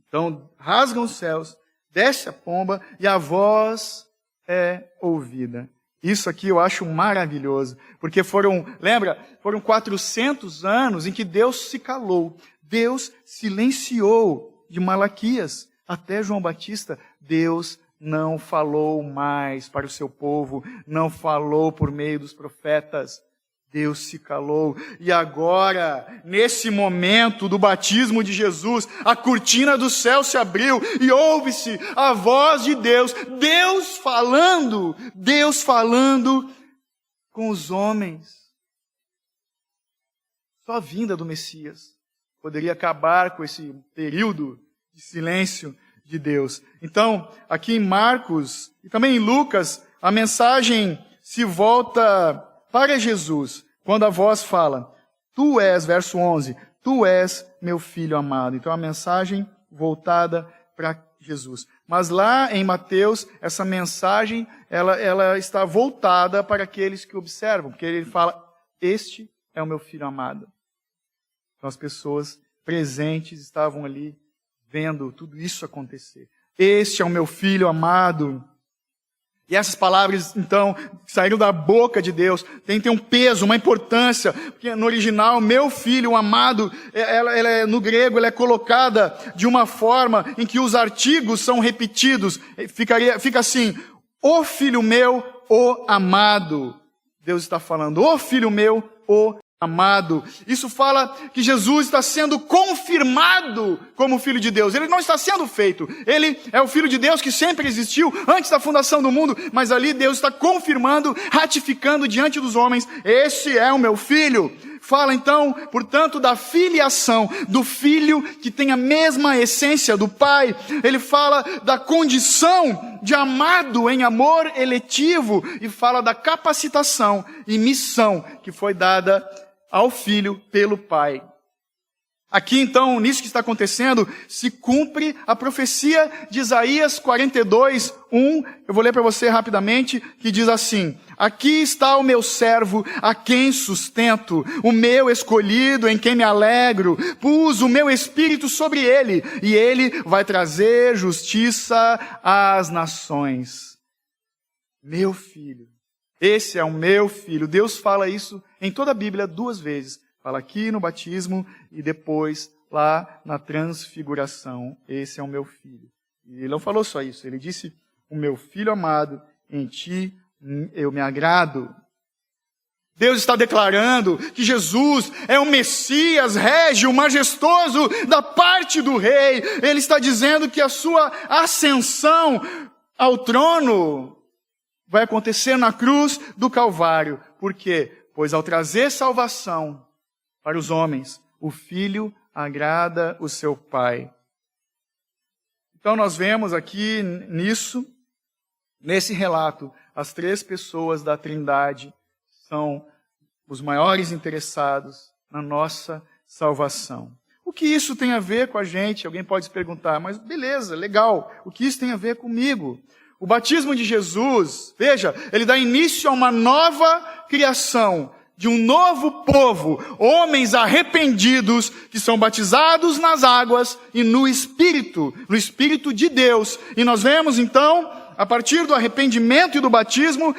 Então, rasgam os céus, desce a pomba e a voz é ouvida. Isso aqui eu acho maravilhoso, porque foram 400 anos em que Deus se calou. Deus silenciou de Malaquias até João Batista. Deus não falou mais para o seu povo, não falou por meio dos profetas. Deus se calou. E agora, nesse momento do batismo de Jesus, a cortina do céu se abriu e ouve-se a voz de Deus, Deus falando com os homens. Só a vinda do Messias poderia acabar com esse período de silêncio de Deus. Então, aqui em Marcos e também em Lucas, a mensagem se volta para Jesus, quando a voz fala, tu és, verso 11, tu és meu filho amado. Então a mensagem voltada para Jesus. Mas lá em Mateus, essa mensagem, ela está voltada para aqueles que observam, porque ele fala, este é o meu filho amado. Então as pessoas presentes estavam ali vendo tudo isso acontecer. Este é o meu filho amado. E essas palavras, então, que saíram da boca de Deus, tem um peso, uma importância, porque no original, meu filho, o amado, no grego, ela é colocada de uma forma em que os artigos são repetidos. Fica assim, o filho meu, o amado. Deus está falando, o filho meu, o amado. Isso fala que Jesus está sendo confirmado como Filho de Deus. Ele não está sendo feito. Ele é o Filho de Deus que sempre existiu antes da fundação do mundo, mas ali Deus está confirmando, ratificando diante dos homens, esse é o meu Filho. Fala então, portanto, da filiação, do Filho que tem a mesma essência do Pai. Ele fala da condição de amado em amor eletivo e fala da capacitação e missão que foi dada ao Filho pelo Pai. Aqui então, nisso que está acontecendo, se cumpre a profecia de Isaías 42, 1. Eu vou ler para você rapidamente, que diz assim: aqui está o meu servo, a quem sustento, o meu escolhido, em quem me alegro. Pus o meu espírito sobre ele, e ele vai trazer justiça às nações. Meu filho, esse é o meu filho. Deus fala isso em toda a Bíblia 2 vezes. Fala aqui no batismo e depois lá na transfiguração. Esse é o meu filho. E ele não falou só isso. Ele disse: o meu filho amado, em ti eu me agrado. Deus está declarando que Jesus é o Messias régio, majestoso da parte do rei. Ele está dizendo que a sua ascensão ao trono vai acontecer na cruz do Calvário. Por quê? Pois ao trazer salvação para os homens, o Filho agrada o seu Pai. Então nós vemos aqui nesse relato, as 3 pessoas da Trindade são os maiores interessados na nossa salvação. O que isso tem a ver com a gente? Alguém pode se perguntar, mas beleza, legal, o que isso tem a ver comigo? O batismo de Jesus, veja, ele dá início a uma nova criação, de um novo povo, homens arrependidos que são batizados nas águas e no Espírito de Deus. E nós vemos então, a partir do arrependimento e do batismo,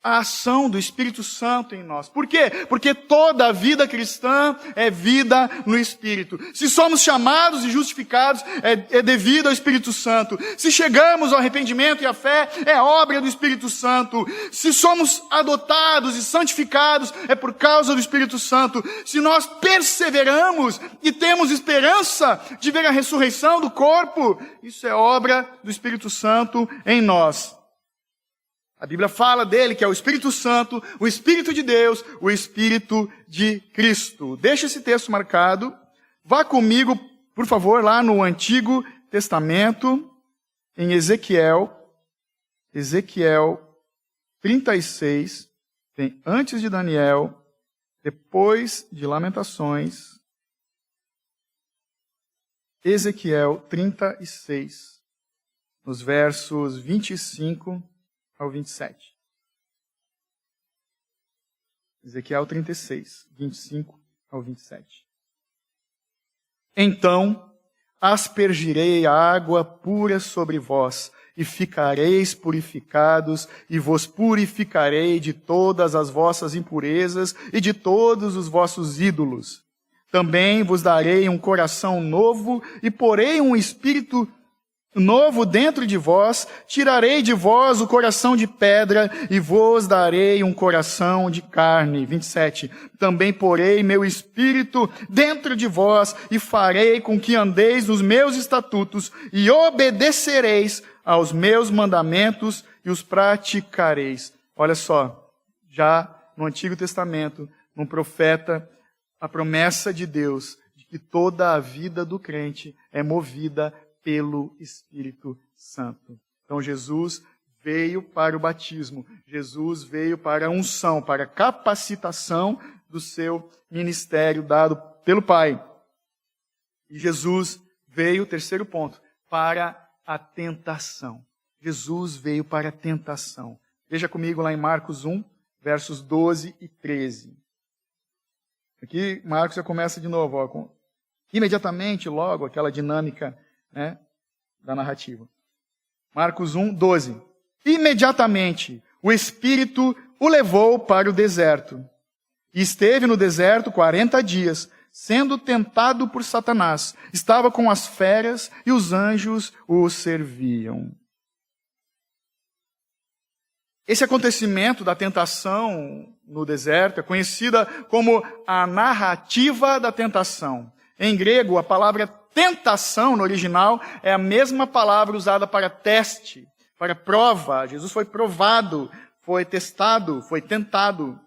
a ação do Espírito Santo em nós. Por quê? Porque toda a vida cristã é vida no Espírito. Se somos chamados e justificados, é devido ao Espírito Santo. Se chegamos ao arrependimento e à fé, é obra do Espírito Santo. Se somos adotados e santificados, é por causa do Espírito Santo. Se nós perseveramos e temos esperança de ver a ressurreição do corpo, isso é obra do Espírito Santo em nós. A Bíblia fala dele, que é o Espírito Santo, o Espírito de Deus, o Espírito de Cristo. Deixa esse texto marcado. Vá comigo, por favor, lá no Antigo Testamento, em Ezequiel 36, tem antes de Daniel, depois de Lamentações. Ezequiel 36, nos versos 25 ao 27. Ezequiel 36, 25 ao 27. Então aspergirei a água pura sobre vós, e ficareis purificados, e vos purificarei de todas as vossas impurezas e de todos os vossos ídolos. Também vos darei um coração novo, e porei um espírito novo dentro de vós, tirarei de vós o coração de pedra e vos darei um coração de carne. 27. Também porei meu espírito dentro de vós e farei com que andeis nos meus estatutos e obedecereis aos meus mandamentos e os praticareis. Olha só, já no Antigo Testamento, um profeta, a promessa de Deus de que toda a vida do crente é movida pelo Espírito Santo. Então Jesus veio para o batismo, Jesus veio para a unção, para a capacitação do seu ministério dado pelo Pai. E Jesus veio, terceiro ponto, para a tentação. Jesus veio para a tentação. Veja comigo lá em Marcos 1, versos 12 e 13. Aqui Marcos já começa de novo, ó, imediatamente, logo, aquela dinâmica, né, da narrativa. Marcos 1, 12. Imediatamente o Espírito o levou para o deserto. E esteve no deserto 40 dias, sendo tentado por Satanás. Estava com as feras e os anjos o serviam. Esse acontecimento da tentação no deserto é conhecida como a narrativa da tentação. Em grego, a palavra tentação no original é a mesma palavra usada para teste, para prova. Jesus foi provado, foi testado, foi tentado.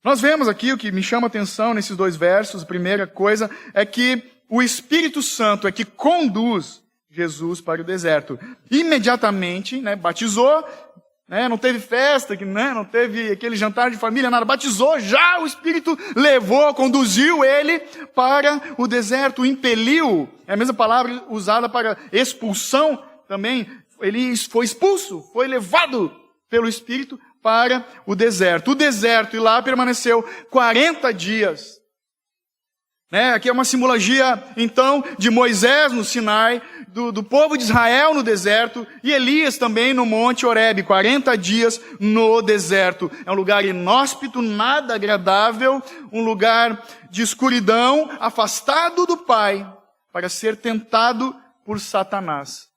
Nós vemos aqui o que me chama a atenção nesses 2 versos. A primeira coisa é que o Espírito Santo é que conduz Jesus para o deserto. Imediatamente, né, batizou, Não teve festa, não teve aquele jantar de família, nada. Batizou, já o Espírito levou, conduziu ele para o deserto, impeliu. É a mesma palavra usada para expulsão também. Ele foi expulso, foi levado pelo Espírito para o deserto. O deserto, e lá permaneceu 40 dias. Aqui é uma simbologia, então, de Moisés no Sinai, do povo de Israel no deserto, e Elias também no Monte Horebe, 40 dias no deserto. É um lugar inóspito, nada agradável, um lugar de escuridão, afastado do Pai, para ser tentado por Satanás.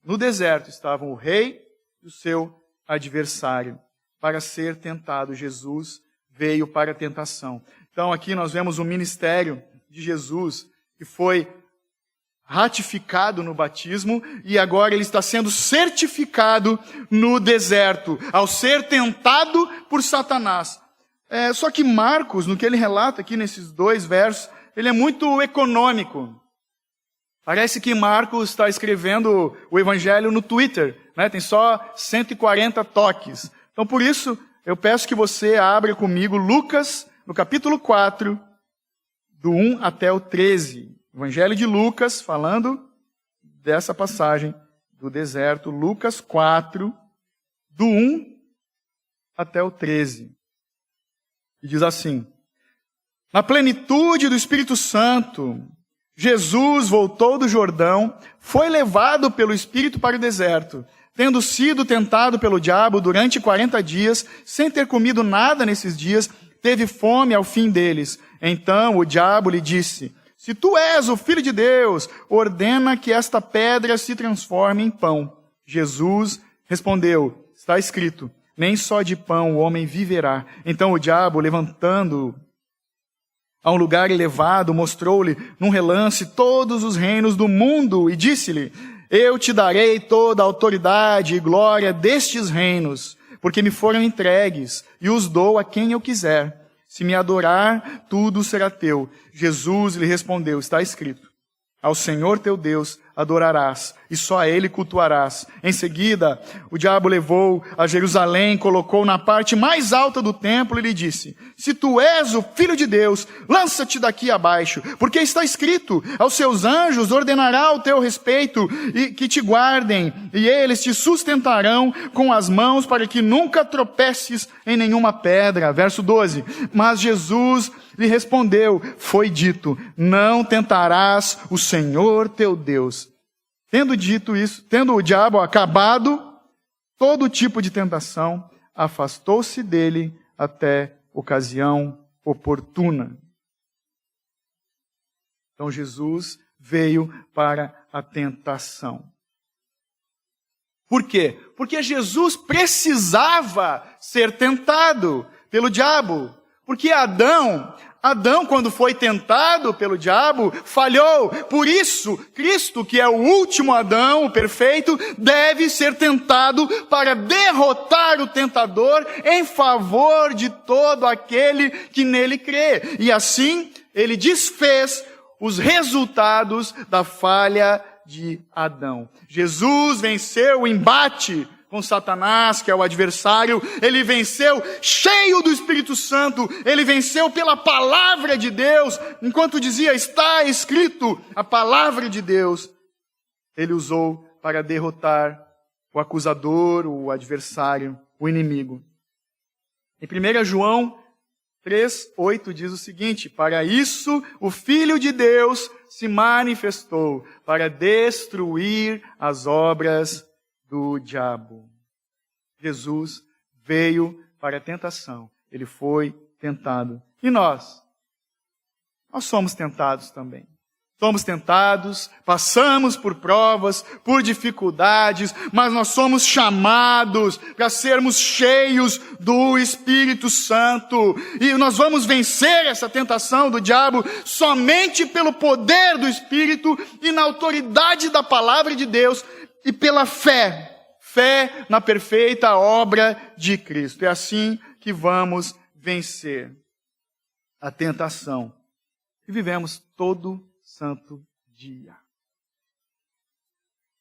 No deserto estavam o rei e o seu adversário. Para ser tentado, Jesus veio para a tentação. Então aqui nós vemos o ministério de Jesus, que foi ratificado no batismo, e agora ele está sendo certificado no deserto, ao ser tentado por Satanás. Só que Marcos, no que ele relata aqui nesses 2 versos, ele é muito econômico. Parece que Marcos está escrevendo o evangelho no Twitter, tem só 140 toques. Então por isso, eu peço que você abra comigo Lucas, no capítulo 4, do 1 até o 13. Evangelho de Lucas, falando dessa passagem do deserto. Lucas 4, do 1 até o 13. E diz assim: Na plenitude do Espírito Santo, Jesus voltou do Jordão, foi levado pelo Espírito para o deserto, tendo sido tentado pelo diabo durante 40 dias, sem ter comido nada nesses dias, teve fome ao fim deles. Então o diabo lhe disse: Se tu és o Filho de Deus, ordena que esta pedra se transforme em pão. Jesus respondeu: Está escrito, nem só de pão o homem viverá. Então o diabo, levantando a um lugar elevado, mostrou-lhe num relance todos os reinos do mundo e disse-lhe: Eu te darei toda a autoridade e glória destes reinos, porque me foram entregues, e os dou a quem eu quiser. Se me adorar, tudo será teu. Jesus lhe respondeu: Está escrito, ao Senhor teu Deus adorarás, e só a Ele cultuarás. Em seguida, o diabo levou a Jerusalém, colocou na parte mais alta do templo e lhe disse: Se tu és o Filho de Deus, lança-te daqui abaixo, porque está escrito, aos seus anjos ordenará ao teu respeito, e que te guardem, e eles te sustentarão com as mãos, para que nunca tropeces em nenhuma pedra. Verso 12. Mas Jesus lhe respondeu: Foi dito, não tentarás o Senhor teu Deus. Tendo dito isso, tendo o diabo acabado todo tipo de tentação, afastou-se dele até ocasião oportuna. Então Jesus veio para a tentação. Por quê? Porque Jesus precisava ser tentado pelo diabo. Porque Adão, quando foi tentado pelo diabo, falhou. Por isso, Cristo, que é o último Adão, o perfeito, deve ser tentado para derrotar o tentador em favor de todo aquele que nele crê. E assim, ele desfez os resultados da falha de Adão. Jesus venceu o embate com Satanás, que é o adversário. Ele venceu cheio do Espírito Santo. Ele venceu pela palavra de Deus. Enquanto dizia, está escrito, a palavra de Deus, ele usou para derrotar o acusador, o adversário, o inimigo. Em 1 João 3:8 diz o seguinte: Para isso o Filho de Deus se manifestou, para destruir as obras do diabo. Jesus veio para a tentação. Ele foi tentado. E nós? Nós somos tentados também. Somos tentados, passamos por provas, por dificuldades, mas nós somos chamados para sermos cheios do Espírito Santo. E nós vamos vencer essa tentação do diabo somente pelo poder do Espírito e na autoridade da palavra de Deus e pela fé. Fé na perfeita obra de Cristo. É assim que vamos vencer a tentação. E vivemos todo santo dia.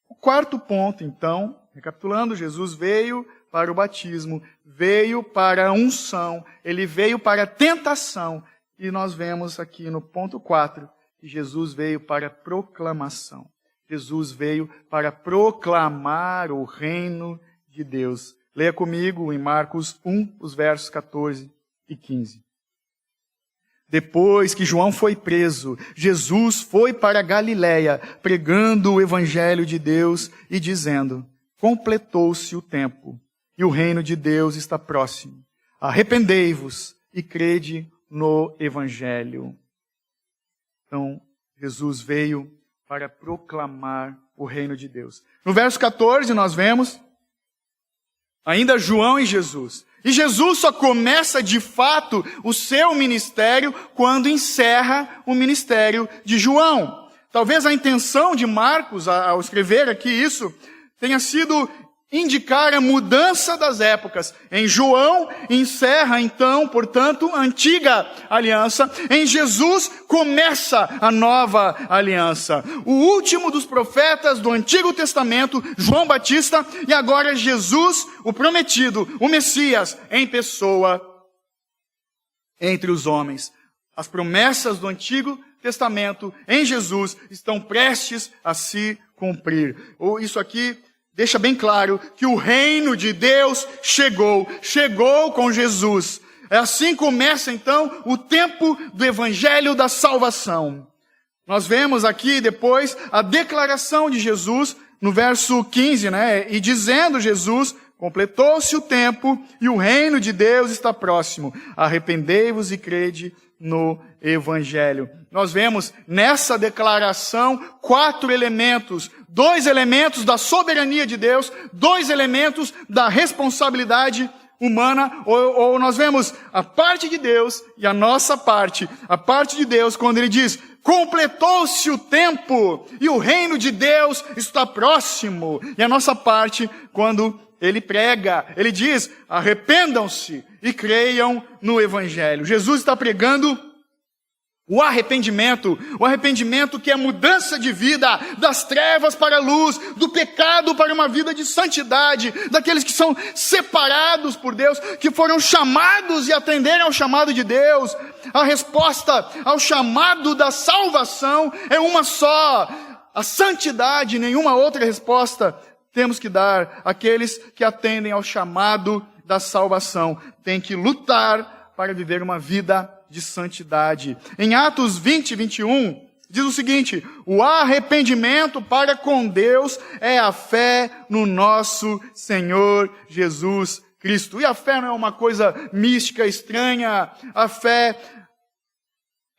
O quarto ponto, então, recapitulando, Jesus veio para o batismo, veio para a unção, ele veio para a tentação. E nós vemos aqui no ponto 4 que Jesus veio para a proclamação. Jesus veio para proclamar o reino de Deus. Leia comigo em Marcos 1, os versos 14 e 15. Depois que João foi preso, Jesus foi para a Galiléia, pregando o evangelho de Deus e dizendo: completou-se o tempo e o reino de Deus está próximo. Arrependei-vos e crede no evangelho. Então, Jesus veio para proclamar o reino de Deus. No verso 14 nós vemos ainda João e Jesus. E Jesus só começa de fato o seu ministério quando encerra o ministério de João. Talvez a intenção de Marcos, ao escrever aqui isso, tenha sido indicar a mudança das épocas. Em João encerra então, portanto, a antiga aliança. Em Jesus começa a nova aliança. O último dos profetas do Antigo Testamento, João Batista, e agora Jesus, o prometido, o Messias, em pessoa entre os homens. As promessas do Antigo Testamento em Jesus estão prestes a se cumprir. Isso aqui deixa bem claro que o reino de Deus chegou com Jesus. Assim começa então o tempo do evangelho da salvação. Nós vemos aqui depois a declaração de Jesus no verso 15, E dizendo Jesus: completou-se o tempo e o reino de Deus está próximo. Arrependei-vos e crede no evangelho. Nós vemos nessa declaração 4 elementos. 2 elementos da soberania de Deus, 2 elementos da responsabilidade humana, ou nós vemos a parte de Deus e a nossa parte. A parte de Deus, quando ele diz: completou-se o tempo e o reino de Deus está próximo. E a nossa parte, quando ele prega, ele diz: arrependam-se e creiam no evangelho. Jesus está pregando o arrependimento que é mudança de vida, das trevas para a luz, do pecado para uma vida de santidade, daqueles que são separados por Deus, que foram chamados e atenderam ao chamado de Deus. A resposta ao chamado da salvação é uma só: a santidade. Nenhuma outra resposta temos que dar. Aqueles que atendem ao chamado da salvação têm que lutar para viver uma vida de santidade. Em Atos 20, 21, diz o seguinte: o arrependimento para com Deus é a fé no nosso Senhor Jesus Cristo. E a fé não é uma coisa mística, estranha. A fé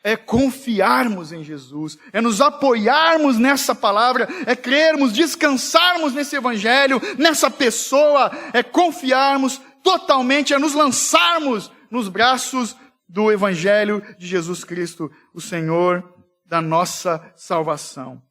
é confiarmos em Jesus, é nos apoiarmos nessa palavra, é crermos, descansarmos nesse evangelho, nessa pessoa, é confiarmos totalmente, é nos lançarmos nos braços do evangelho de Jesus Cristo, o Senhor da nossa salvação.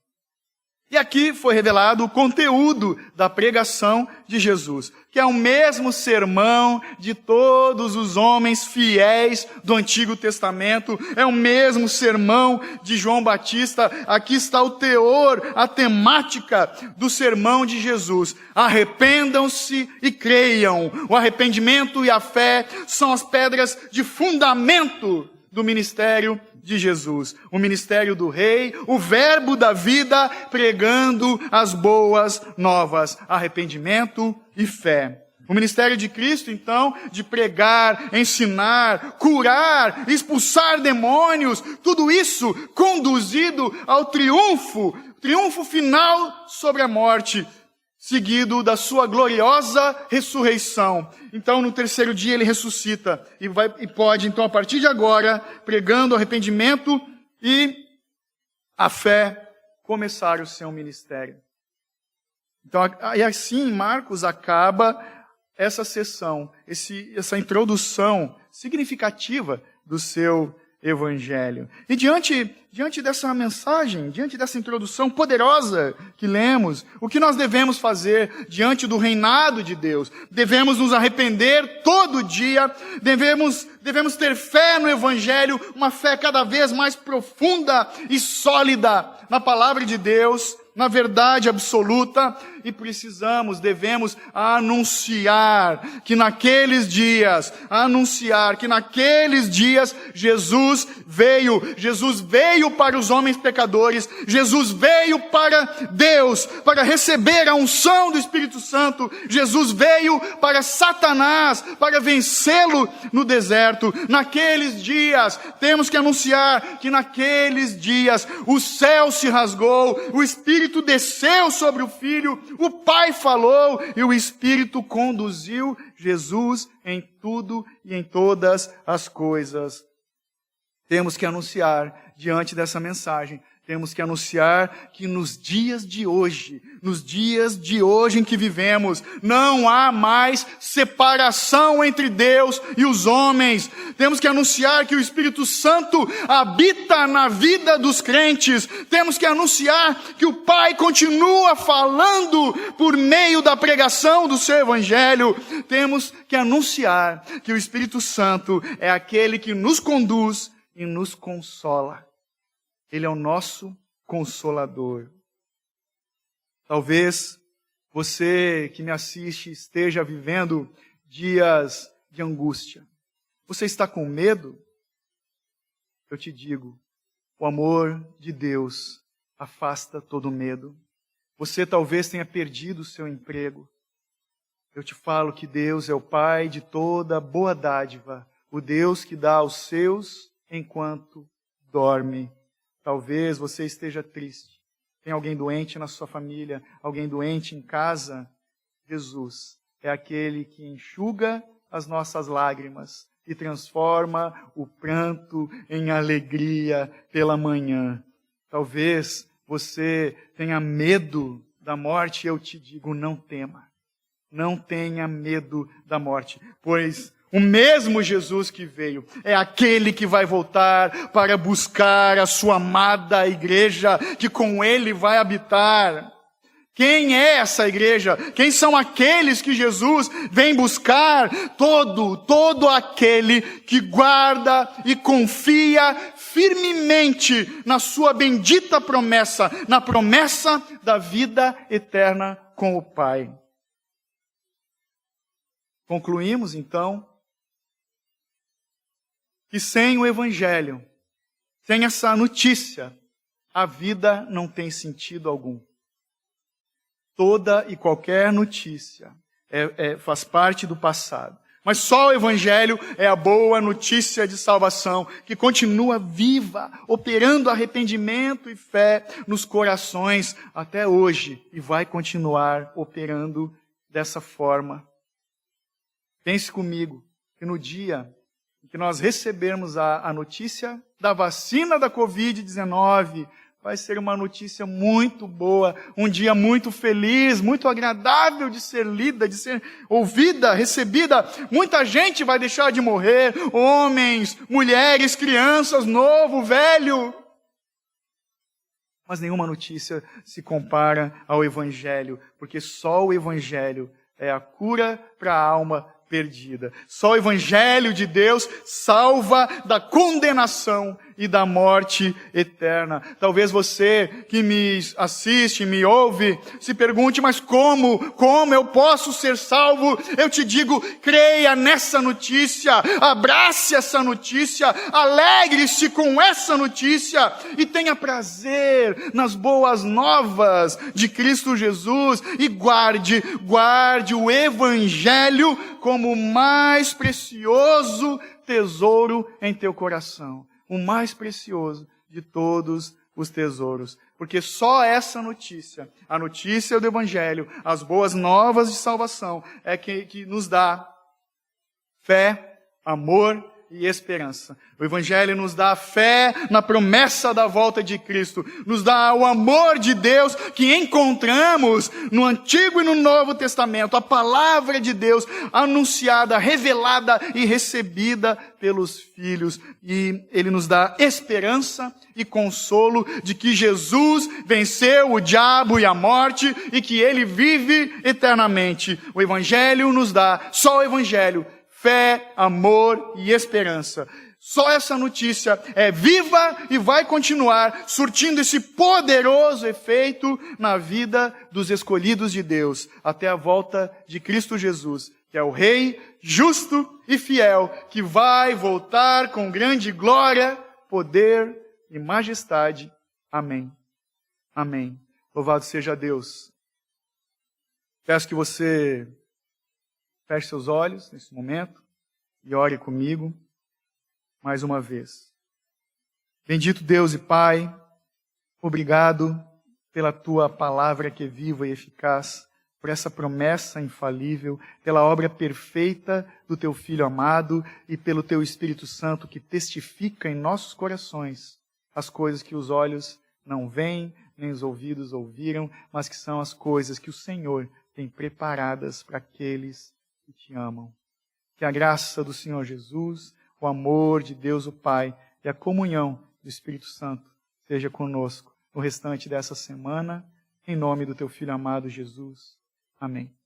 E aqui foi revelado o conteúdo da pregação de Jesus, que é o mesmo sermão de todos os homens fiéis do Antigo Testamento, é o mesmo sermão de João Batista. Aqui está o teor, a temática do sermão de Jesus. Arrependam-se e creiam. O arrependimento e a fé são as pedras de fundamento do ministério de Jesus, o ministério do Rei, o verbo da vida, pregando as boas novas, arrependimento e fé. O ministério de Cristo, então, de pregar, ensinar, curar, expulsar demônios, tudo isso conduzido ao triunfo final sobre a morte, seguido da sua gloriosa ressurreição. Então, no 3º dia, ele ressuscita e pode, então, a partir de agora, pregando arrependimento e a fé, começar o seu ministério. Então, e assim Marcos acaba essa sessão, essa introdução significativa do seu evangelho. E diante dessa mensagem, diante dessa introdução poderosa que lemos, o que nós devemos fazer diante do reinado de Deus? Devemos nos arrepender todo dia, devemos ter fé no evangelho, uma fé cada vez mais profunda e sólida na palavra de Deus, na verdade absoluta. e devemos anunciar que naqueles dias, Jesus veio para os homens pecadores, Jesus veio para Deus, para receber a unção do Espírito Santo, Jesus veio para Satanás, para vencê-lo no deserto. Naqueles dias, temos que anunciar que naqueles dias o céu se rasgou, o Espírito desceu sobre o Filho, o Pai falou e o Espírito conduziu Jesus em tudo e em todas as coisas. Temos que anunciar diante dessa mensagem, temos que anunciar que nos dias de hoje em que vivemos, não há mais separação entre Deus e os homens. Temos que anunciar que o Espírito Santo habita na vida dos crentes. Temos que anunciar que o Pai continua falando por meio da pregação do seu Evangelho. Temos que anunciar que o Espírito Santo é aquele que nos conduz e nos consola. Ele é o nosso consolador. Talvez você que me assiste esteja vivendo dias de angústia. Você está com medo? Eu te digo, o amor de Deus afasta todo medo. Você talvez tenha perdido o seu emprego. Eu te falo que Deus é o Pai de toda boa dádiva, o Deus que dá aos seus enquanto dorme. Talvez você esteja triste. Tem alguém doente na sua família, alguém doente em casa. Jesus é aquele que enxuga as nossas lágrimas e transforma o pranto em alegria pela manhã. Talvez você tenha medo da morte, eu te digo, não tema. Não tenha medo da morte, pois o mesmo Jesus que veio é aquele que vai voltar para buscar a sua amada igreja, que com ele vai habitar. Quem é essa igreja? Quem são aqueles que Jesus vem buscar? Todo aquele que guarda e confia firmemente na sua bendita promessa, na promessa da vida eterna com o Pai. Concluímos então que sem o Evangelho, sem essa notícia, a vida não tem sentido algum. Toda e qualquer notícia faz parte do passado. Mas só o Evangelho é a boa notícia de salvação, que continua viva, operando arrependimento e fé nos corações até hoje, e vai continuar operando dessa forma. Pense comigo, que no dia que nós recebermos a notícia da vacina da Covid-19, vai ser uma notícia muito boa, um dia muito feliz, muito agradável de ser lida, de ser ouvida, recebida. Muita gente vai deixar de morrer, homens, mulheres, crianças, novo, velho. Mas nenhuma notícia se compara ao Evangelho, porque só o Evangelho é a cura para a alma perdida. Só o Evangelho de Deus salva da condenação e da morte eterna. Talvez você que me assiste, me ouve, se pergunte, mas como eu posso ser salvo? Eu te digo, creia nessa notícia, abrace essa notícia, alegre-se com essa notícia e tenha prazer nas boas novas de Cristo Jesus e guarde o Evangelho como o mais precioso tesouro em teu coração. O mais precioso de todos os tesouros. Porque só essa notícia, a notícia do Evangelho, as boas novas de salvação, é que nos dá fé, amor e esperança. O Evangelho nos dá fé na promessa da volta de Cristo. Nos dá o amor de Deus que encontramos no Antigo e no Novo Testamento. A palavra de Deus anunciada, revelada e recebida pelos filhos. E Ele nos dá esperança e consolo de que Jesus venceu o diabo e a morte e que Ele vive eternamente. O Evangelho nos dá, só o Evangelho, fé, amor e esperança. Só essa notícia é viva e vai continuar surtindo esse poderoso efeito na vida dos escolhidos de Deus, até a volta de Cristo Jesus, que é o Rei justo e fiel, que vai voltar com grande glória, poder e majestade. Amém. Amém. Louvado seja Deus. Peço que você feche seus olhos nesse momento e ore comigo mais uma vez. Bendito Deus e Pai, obrigado pela Tua palavra que é viva e eficaz, por essa promessa infalível, pela obra perfeita do Teu Filho amado e pelo Teu Espírito Santo que testifica em nossos corações as coisas que os olhos não veem, nem os ouvidos ouviram, mas que são as coisas que o Senhor tem preparadas para aqueles que Te amam. Que a graça do Senhor Jesus, o amor de Deus o Pai e a comunhão do Espírito Santo seja conosco no restante dessa semana, em nome do Teu Filho amado Jesus. Amém.